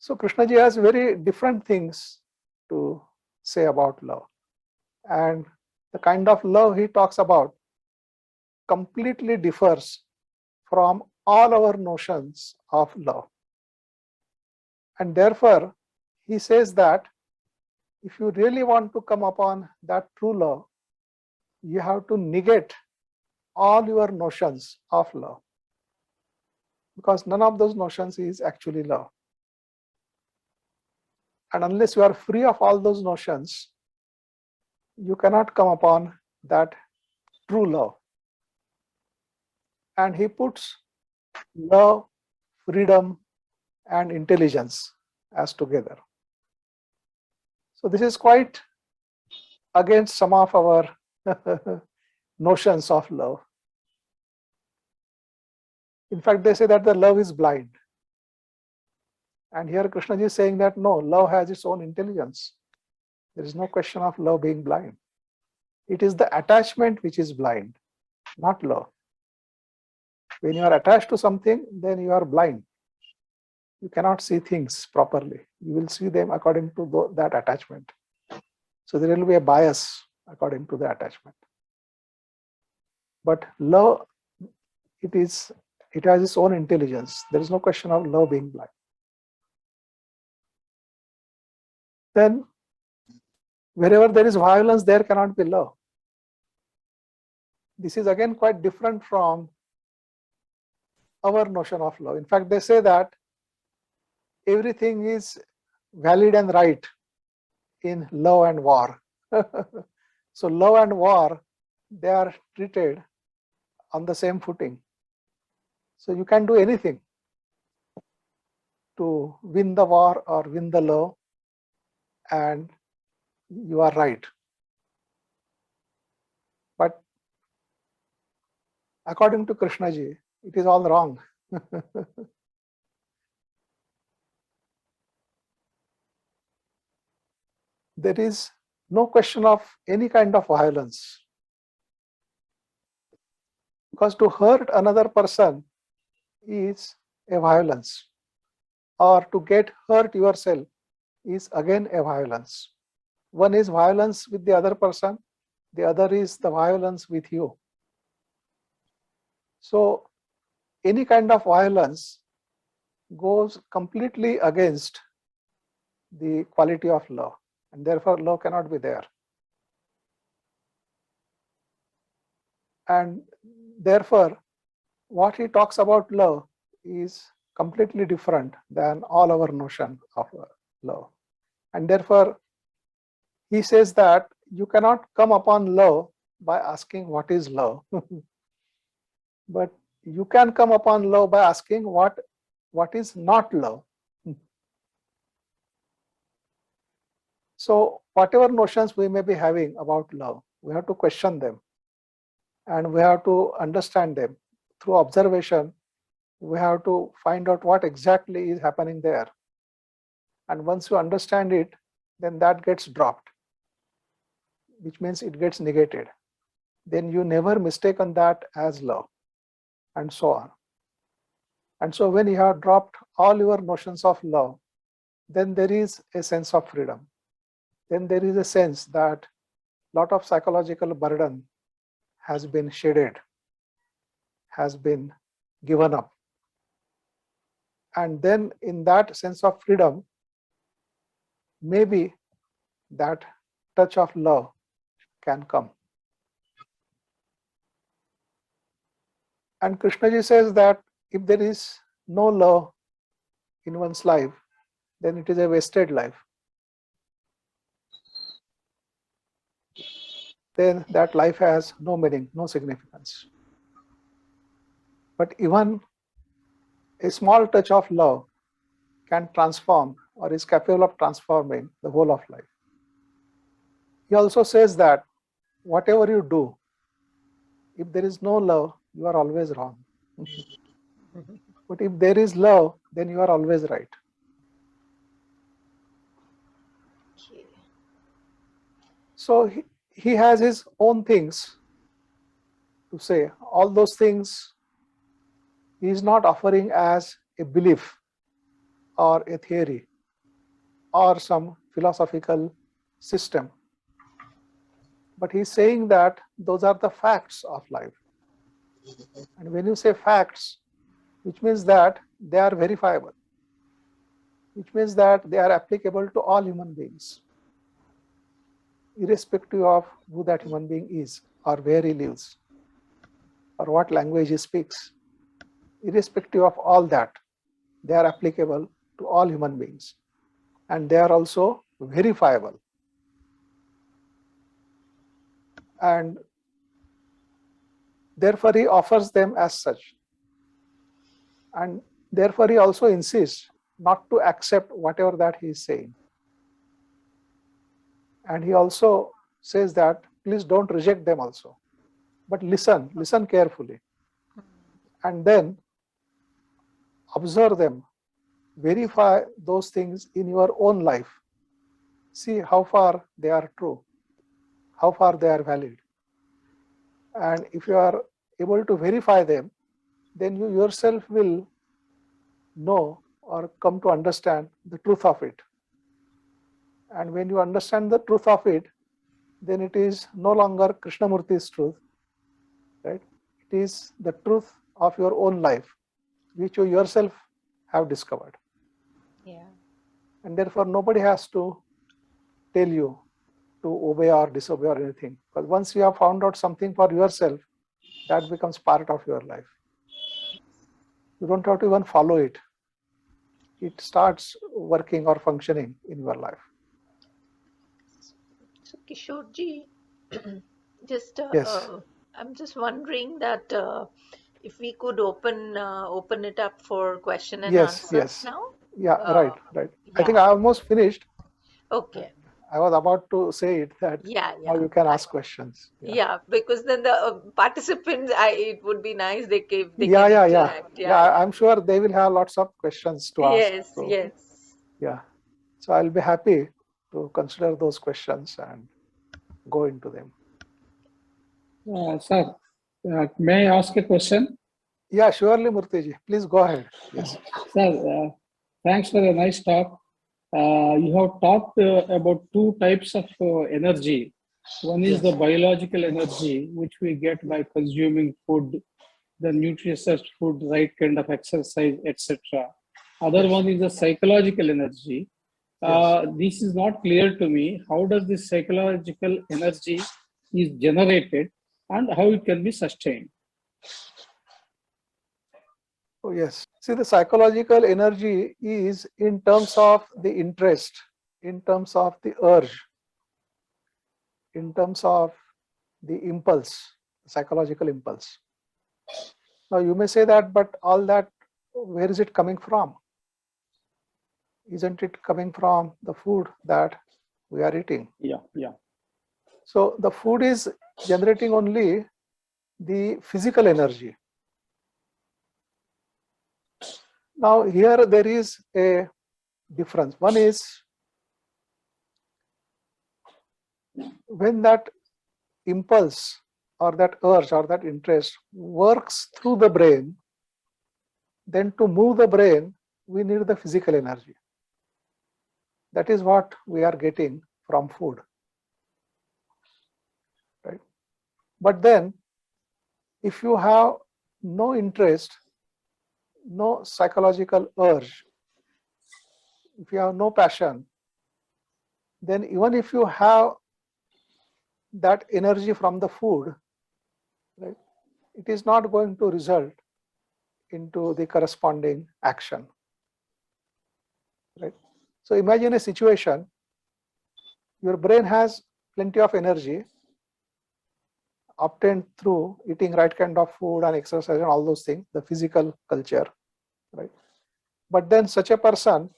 So Krishnaji has very different things to say about love. And the kind of love he talks about completely differs from all our notions of love. And therefore, he says that if you really want to come upon that true love, you have to negate all your notions of love, because none of those notions is actually love. And unless you are free of all those notions, you cannot come upon that true love. And he puts love, freedom, and intelligence as together. So this is quite against some of our notions of love. In fact, they say that the love is blind. And here Krishnaji is saying that no, love has its own intelligence. There is no question of love being blind. It is the attachment which is blind, not love. When you are attached to something, then you are blind. you cannot see things properly. You will see them according to that attachment. So there will be a bias according to the attachment. But love, it has its own intelligence. There is no question of love being blind. Then wherever there is violence, there cannot be love. This is again quite different from our notion of love. In fact, they say that everything is valid and right in love and war. So love and war, they are treated on the same footing. So you can do anything to win the war or win the love, and you are right. But according to Krishnaji, it is all wrong. There is no question of any kind of violence. Because to hurt another person is a violence, or to get hurt yourself is again a violence. One is violence with the other person, the other is the violence with you. So any kind of violence goes completely against the quality of love, and therefore love cannot be there. And therefore what he talks about love is completely different than all our notion of love. And therefore he says that you cannot come upon love by asking what is love, but you can come upon love by asking what is not love. So whatever notions we may be having about love, we have to question them, and we have to understand them through observation. We have to find out what exactly is happening there, and once you understand it, then that gets dropped, which means it gets negated. Then you never mistaken that as love, and so on. And so when you have dropped all your notions of love, then there is a sense of freedom. Then there is a sense that lot of psychological burden has been shedded, has been given up. And then in that sense of freedom, maybe that touch of love can come. And Krishnaji says that if there is no love in one's life, then it is a wasted life. Then that life has no meaning, no significance. But even a small touch of love can transform, or is capable of transforming, the whole of life. He also says that whatever you do, if there is no love, you are always wrong. But if there is love, then you are always right. Okay. So he has his own things to say. All those things he is not offering as a belief or a theory or some philosophical system, but he is saying that those are the facts of life. And when you say facts, which means that they are verifiable, which means that they are applicable to all human beings, irrespective of who that human being is, or where he lives, or what language he speaks. Irrespective of all that, they are applicable to all human beings, and they are also verifiable. And therefore he offers them as such. And therefore he also insists not to accept whatever that he is saying. And he also says that please don't reject them also, but listen carefully, and then observe them, verify those things in your own life, see how far they are true, how far they are valid. And if you are able to verify them, then you yourself will know or come to understand the truth of it. And when you understand the truth of it, then it is no longer Krishnamurti's truth, right? It is the truth of your own life, which you yourself have discovered. Yeah. And therefore, nobody has to tell you to obey or disobey or anything. Because once you have found out something for yourself, that becomes part of your life. You don't have to even follow it. It starts working or functioning in your life. So Kishore just Yes, I'm just wondering that if we could open it up for question and yes, answers yes. now. Yeah, Uh, right, right. I think yeah. I almost finished. And Okay. I was about to say it that Yeah. now Yeah. you can ask questions. Yeah. Yeah. Because then the participants, it would be nice they Yeah, can yeah, yeah. interact. Yeah, Yeah. Yeah. I'm sure they will have lots of questions to ask. Yes. So, Yes. yeah. So I'll be happy to consider those questions and go into them. Sir, may I ask a question? Yeah, surely, Murthy. Please go ahead. Yes. Sir, thanks for a nice talk. You have talked about two types of energy. One is the Yes. biological energy, which we get by consuming food, the nutritious food, right kind of exercise, etc. Other Yes. one is the psychological energy. Yes. This is not clear to me. How does this psychological energy is generated and how it can be sustained? Oh, yes. See, the psychological energy is in terms of the interest, in terms of the urge, in terms of the impulse, psychological impulse. Now, you may say that, but all that, where is it coming from? Isn't it coming from the food that we are eating? Yeah, yeah. So, the food is generating only the physical energy. Now, here there is a difference. One is when that impulse or that urge or that interest works through the brain, then to move the brain, we need the physical energy. That is what we are getting from food, right? But then, if you have no interest, no psychological urge, if you have no passion, then even if you have that energy from the food, right, it is not going to result into the corresponding action, right? So imagine a situation, your brain has plenty of energy obtained through eating right kind of food and exercise and all those things, the physical culture, right? But then such a person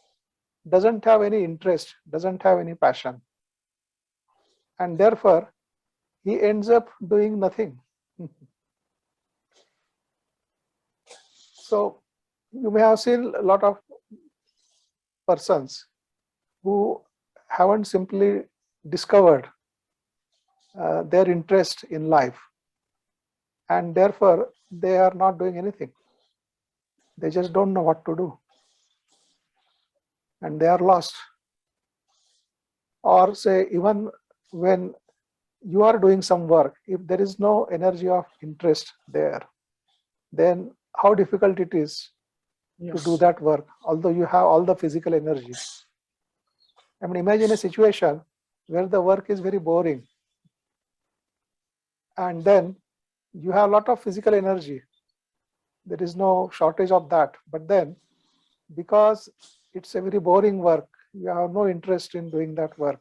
doesn't have any interest, doesn't have any passion, and therefore he ends up doing nothing. So you may have seen a lot of persons who haven't simply discovered their interest in life, and therefore they are not doing anything. They just don't know what to do, and they are lost. Or say, even when you are doing some work, if there is no energy of interest there, then how difficult it is to do that work, although you have all the physical energy. I mean, imagine a situation where the work is very boring, and then you have a lot of physical energy. There is no shortage of that. But then, because it's a very boring work, you have no interest in doing that work.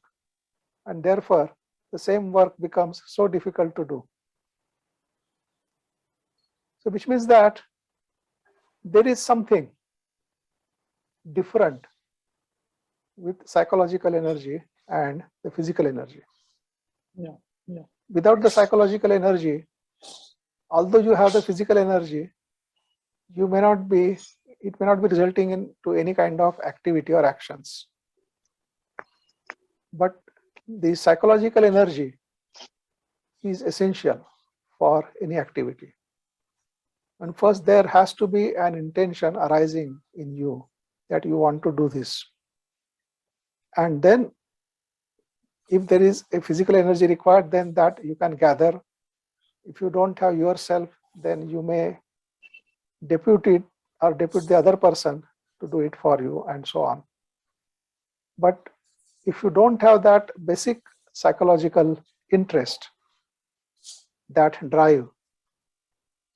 And therefore, the same work becomes so difficult to do. So, which means that there is something different with psychological energy and the physical energy. Yeah, yeah. Without the psychological energy, although you have the physical energy, you may not be, it may not be resulting into any kind of activity or actions. But the psychological energy is essential for any activity. And first, there has to be an intention arising in you, that you want to do this. And then if there is a physical energy required, then that you can gather. If you don't have yourself, then you may depute it or depute the other person to do it for you, and so on. But if you don't have that basic psychological interest, that drive,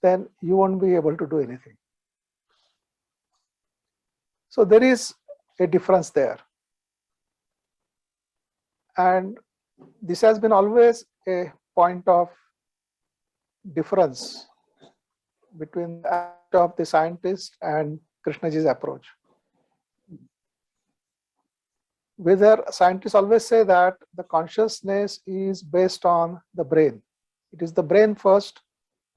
then you won't be able to do anything. So there is a difference there. And this has been always a point of difference between the approach of the scientist and Krishnaji's approach. Whether scientists always say that the consciousness is based on the brain. It is the brain first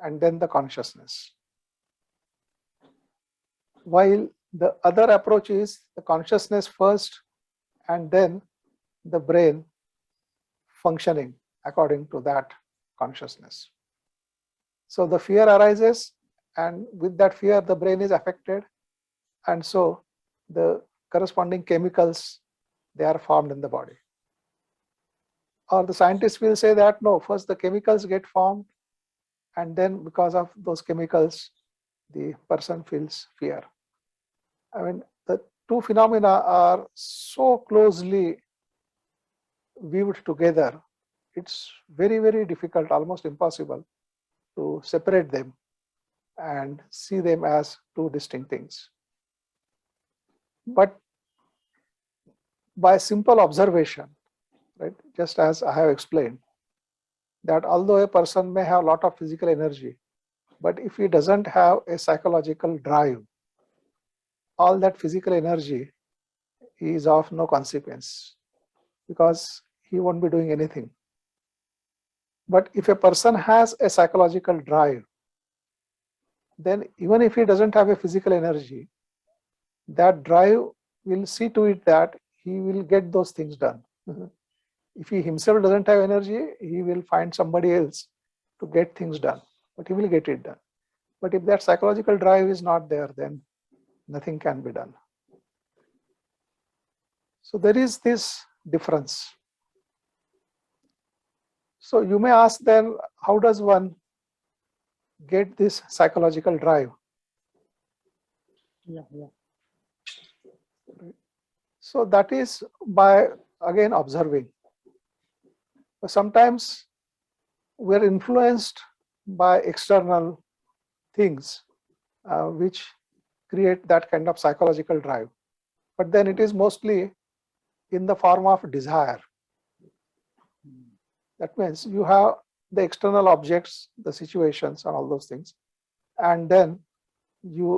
and then the consciousness. While the other approach is the consciousness first and then the brain functioning according to that consciousness. So the fear arises, and with that fear the brain is affected, and so the corresponding chemicals, they are formed in the body. Or the scientists will say that no, first the chemicals get formed, and then because of those chemicals the person feels fear. I mean, the two phenomena are so closely weaved together, it's very, very difficult, almost impossible to separate them and see them as two distinct things. But by simple observation, right, just as I have explained, that although a person may have a lot of physical energy, but if he doesn't have a psychological drive, all that physical energy is of no consequence, because he won't be doing anything. But if a person has a psychological drive, then even if he doesn't have a physical energy, that drive will see to it that he will get those things done. If he himself doesn't have energy, he will find somebody else to get things done, but he will get it done. But if that psychological drive is not there, then nothing can be done. So there is this difference. So you may ask then, how does one get this psychological drive? Yeah. So that is by, again, observing. Sometimes we are influenced by external things which create that kind of psychological drive. But then it is mostly in the form of desire. That means you have the external objects, the situations, and all those things, and then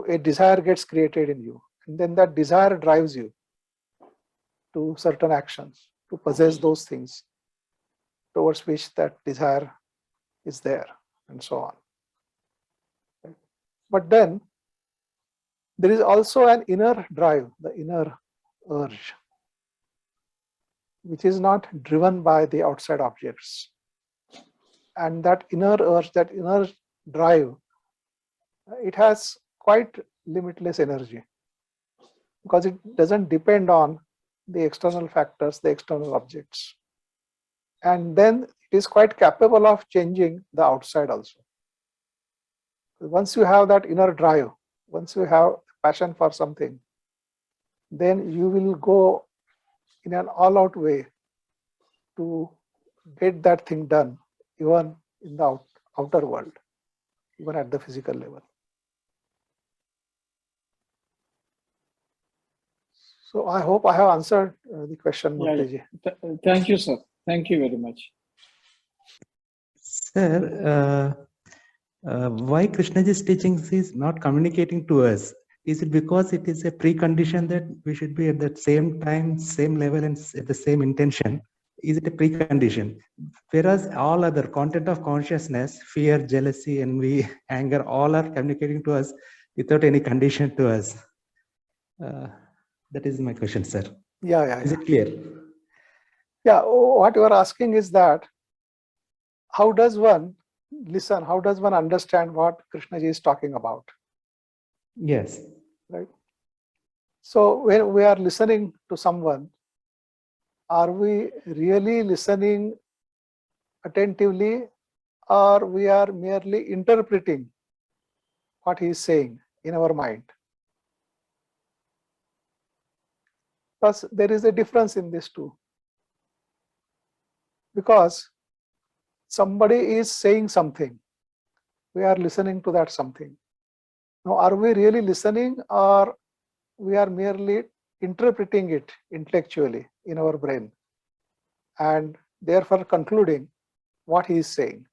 a desire gets created in you, and then that desire drives you to certain actions, to possess those things towards which that desire is there, and so on. But then there is also an inner drive, the inner urge, which is not driven by the outside objects. And that inner urge, that inner drive, it has quite limitless energy, because it doesn't depend on the external factors, the external objects. And then it is quite capable of changing the outside also. Once you have that inner drive, once you have passion for something, then you will go in an all-out way to get that thing done, even in the outer world, even at the physical level. So I hope I have answered the question, Murthy. Thank you, sir. Thank you very much. Sir, why Krishnaji's teachings is not communicating to us? Is it because it is a precondition that we should be at the same time, same level, and at the same intention? Is it a precondition? Whereas all other content of consciousness, fear, jealousy, envy, anger, all are communicating to us without any condition to us. That is my question, sir. Yeah. Is it clear? Yeah, what you are asking is that how does one listen, how does one understand what Krishnaji is talking about? Yes. Right. So when we are listening to someone, are we really listening attentively, or we are merely interpreting what he is saying in our mind? Because there is a difference in these two. Because somebody is saying something, we are listening to that something. Now, are we really listening, or we are merely interpreting it intellectually in our brain and therefore concluding what he is saying?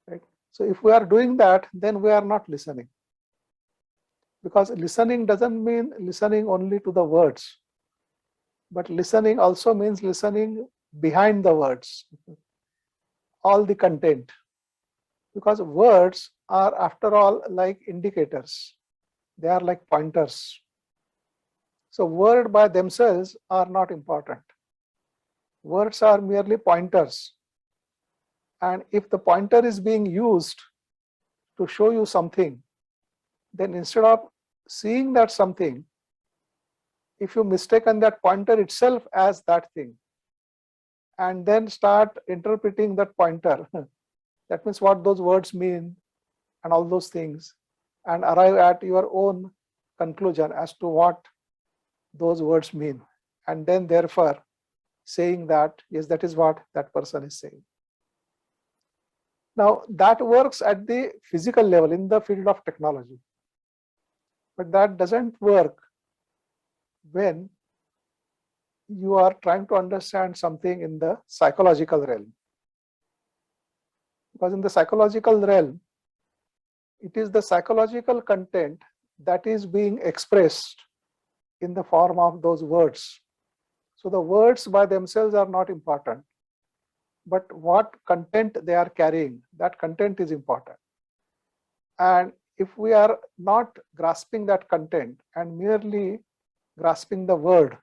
Right? So if we are doing that, then we are not listening. Because listening doesn't mean listening only to the words, but listening also means listening behind the words, all the content. Because words are, after all, like indicators. They are like pointers. So words by themselves are not important. Words are merely pointers. And if the pointer is being used to show you something, then instead of seeing that something, if you mistaken that pointer itself as that thing, and then start interpreting that pointer, that means what those words mean and all those things, and arrive at your own conclusion as to what those words mean, and then therefore saying that, yes, that is what that person is saying. Now, that works at the physical level in the field of technology, but that doesn't work when you are trying to understand something in the psychological realm. Because in the psychological realm, it is the psychological content that is being expressed in the form of those words. So the words by themselves are not important, but what content they are carrying, that content is important. And if we are not grasping that content and merely grasping the word,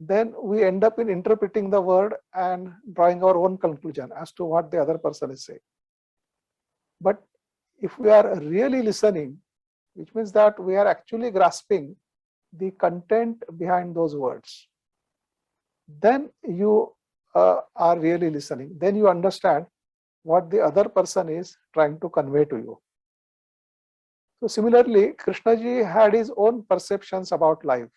then we end up in interpreting the word and drawing our own conclusion as to what the other person is saying. But if we are really listening, which means that we are actually grasping the content behind those words, then you are really listening. Then you understand what the other person is trying to convey to you. So similarly, Krishnaji had his own perceptions about life.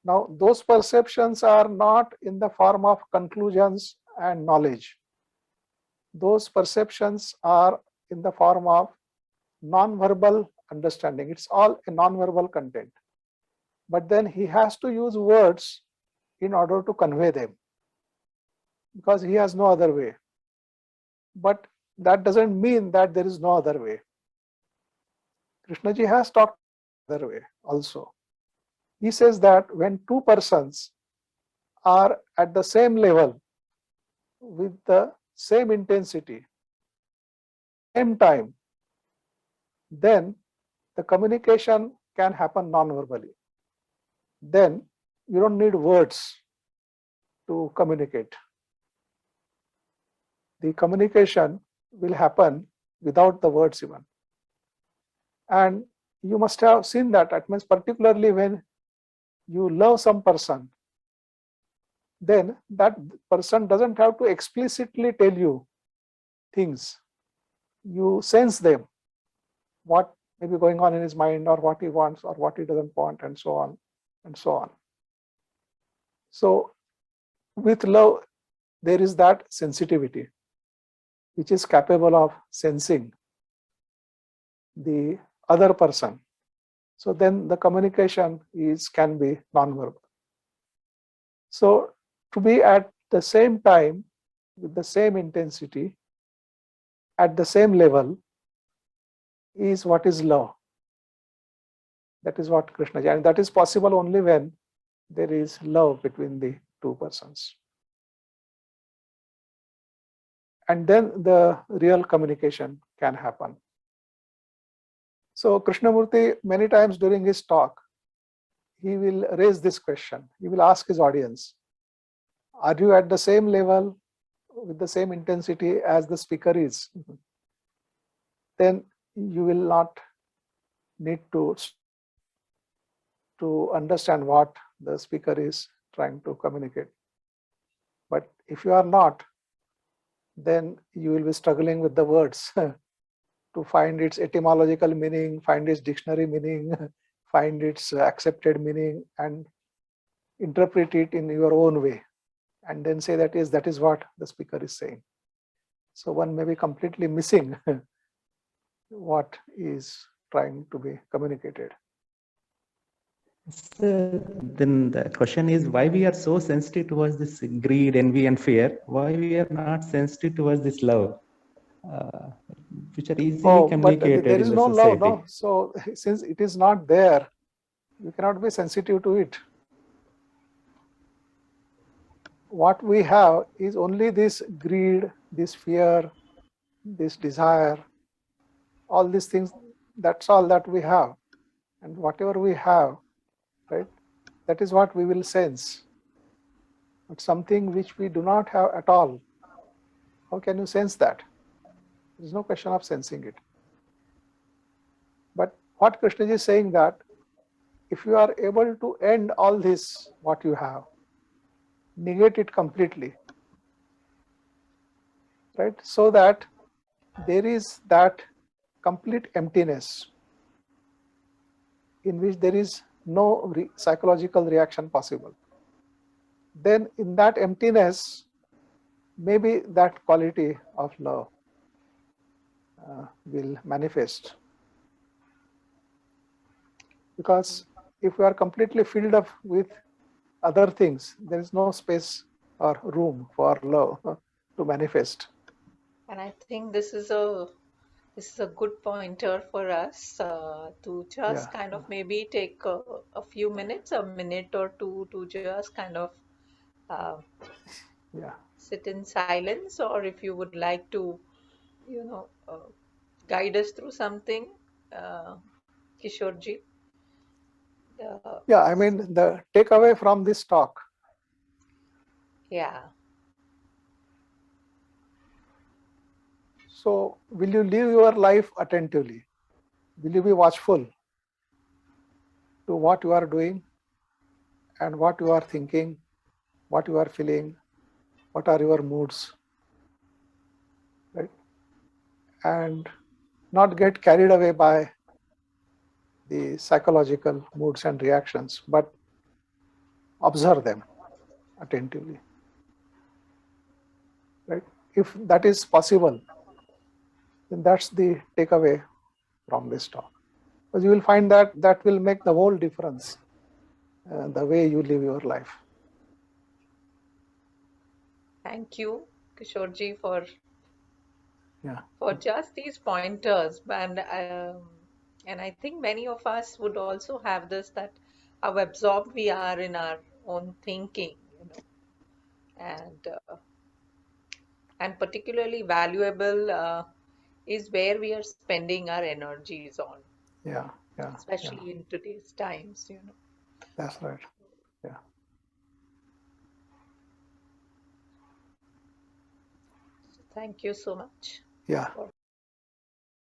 Now, those perceptions are not in the form of conclusions and knowledge. Those perceptions are in the form of non-verbal understanding. It's all a non-verbal content. But then he has to use words in order to convey them, because he has no other way. But that doesn't mean that there is no other way. Krishnaji has talked other way also. He says that when two persons are at the same level with the same intensity, same time, then the communication can happen non-verbally. Then you don't need words to communicate. The communication will happen without the words even. And you must have seen that, at means particularly when you love some person, then that person doesn't have to explicitly tell you things. You sense them, what may be going on in his mind, or what he wants or what he doesn't want, and so on and so on. So with love, there is that sensitivity which is capable of sensing the other person. So then the communication can be non-verbal. So to be at the same time with the same intensity at the same level is what is love. That is what Krishna, and that is possible only when there is love between the two persons. And then the real communication can happen. So Krishnamurti, many times during his talk, he will raise this question. He will ask his audience, are you at the same level with the same intensity as the speaker is? Then you will not need to to understand what the speaker is trying to communicate. But if you are not, then you will be struggling with the words to find its etymological meaning, find its dictionary meaning, find its accepted meaning, and interpret it in your own way, and then say that is what the speaker is saying. So one may be completely missing what is trying to be communicated. So then the question is why we are so sensitive towards this greed, envy, and fear. Why we are not sensitive towards this love, which are easily But communicated there in is the no love, society. no. So since it is not there, you cannot be sensitive to it. What we have is only this greed, this fear, this desire, all these things. That's all that we have. And whatever we have, right, that is what we will sense. But something which we do not have at all, how can you sense that? There is no question of sensing it. But what Krishna is saying, that if you are able to end all this, what you have, negate it completely, right, so that there is that complete emptiness in which there is no psychological reaction possible, then in that emptiness, maybe that quality of love will manifest. Because if we are completely filled up with other things, there is no space or room for love to manifest. And I think this is a good pointer for us to just kind of maybe take a few minutes, a minute or two, to just kind of uh, sit in silence, or if you would like to, guide us through something, Kishorji. Yeah, I mean, the takeaway from this talk. Yeah. So, will you live your life attentively? Will you be watchful to what you are doing and what you are thinking, what you are feeling, what are your moods, right? And not get carried away by the psychological moods and reactions, but observe them attentively, right? If that is possible, then that's the takeaway from this talk. Because you will find that that will make the whole difference, the way you live your life. Thank you, Kishorji, for just these pointers. And I think many of us would also have this, that how absorbed we are in our own thinking, and particularly valuable is where we are spending our energies on. Especially in today's times, That's right. Yeah. Thank you so much. Yeah.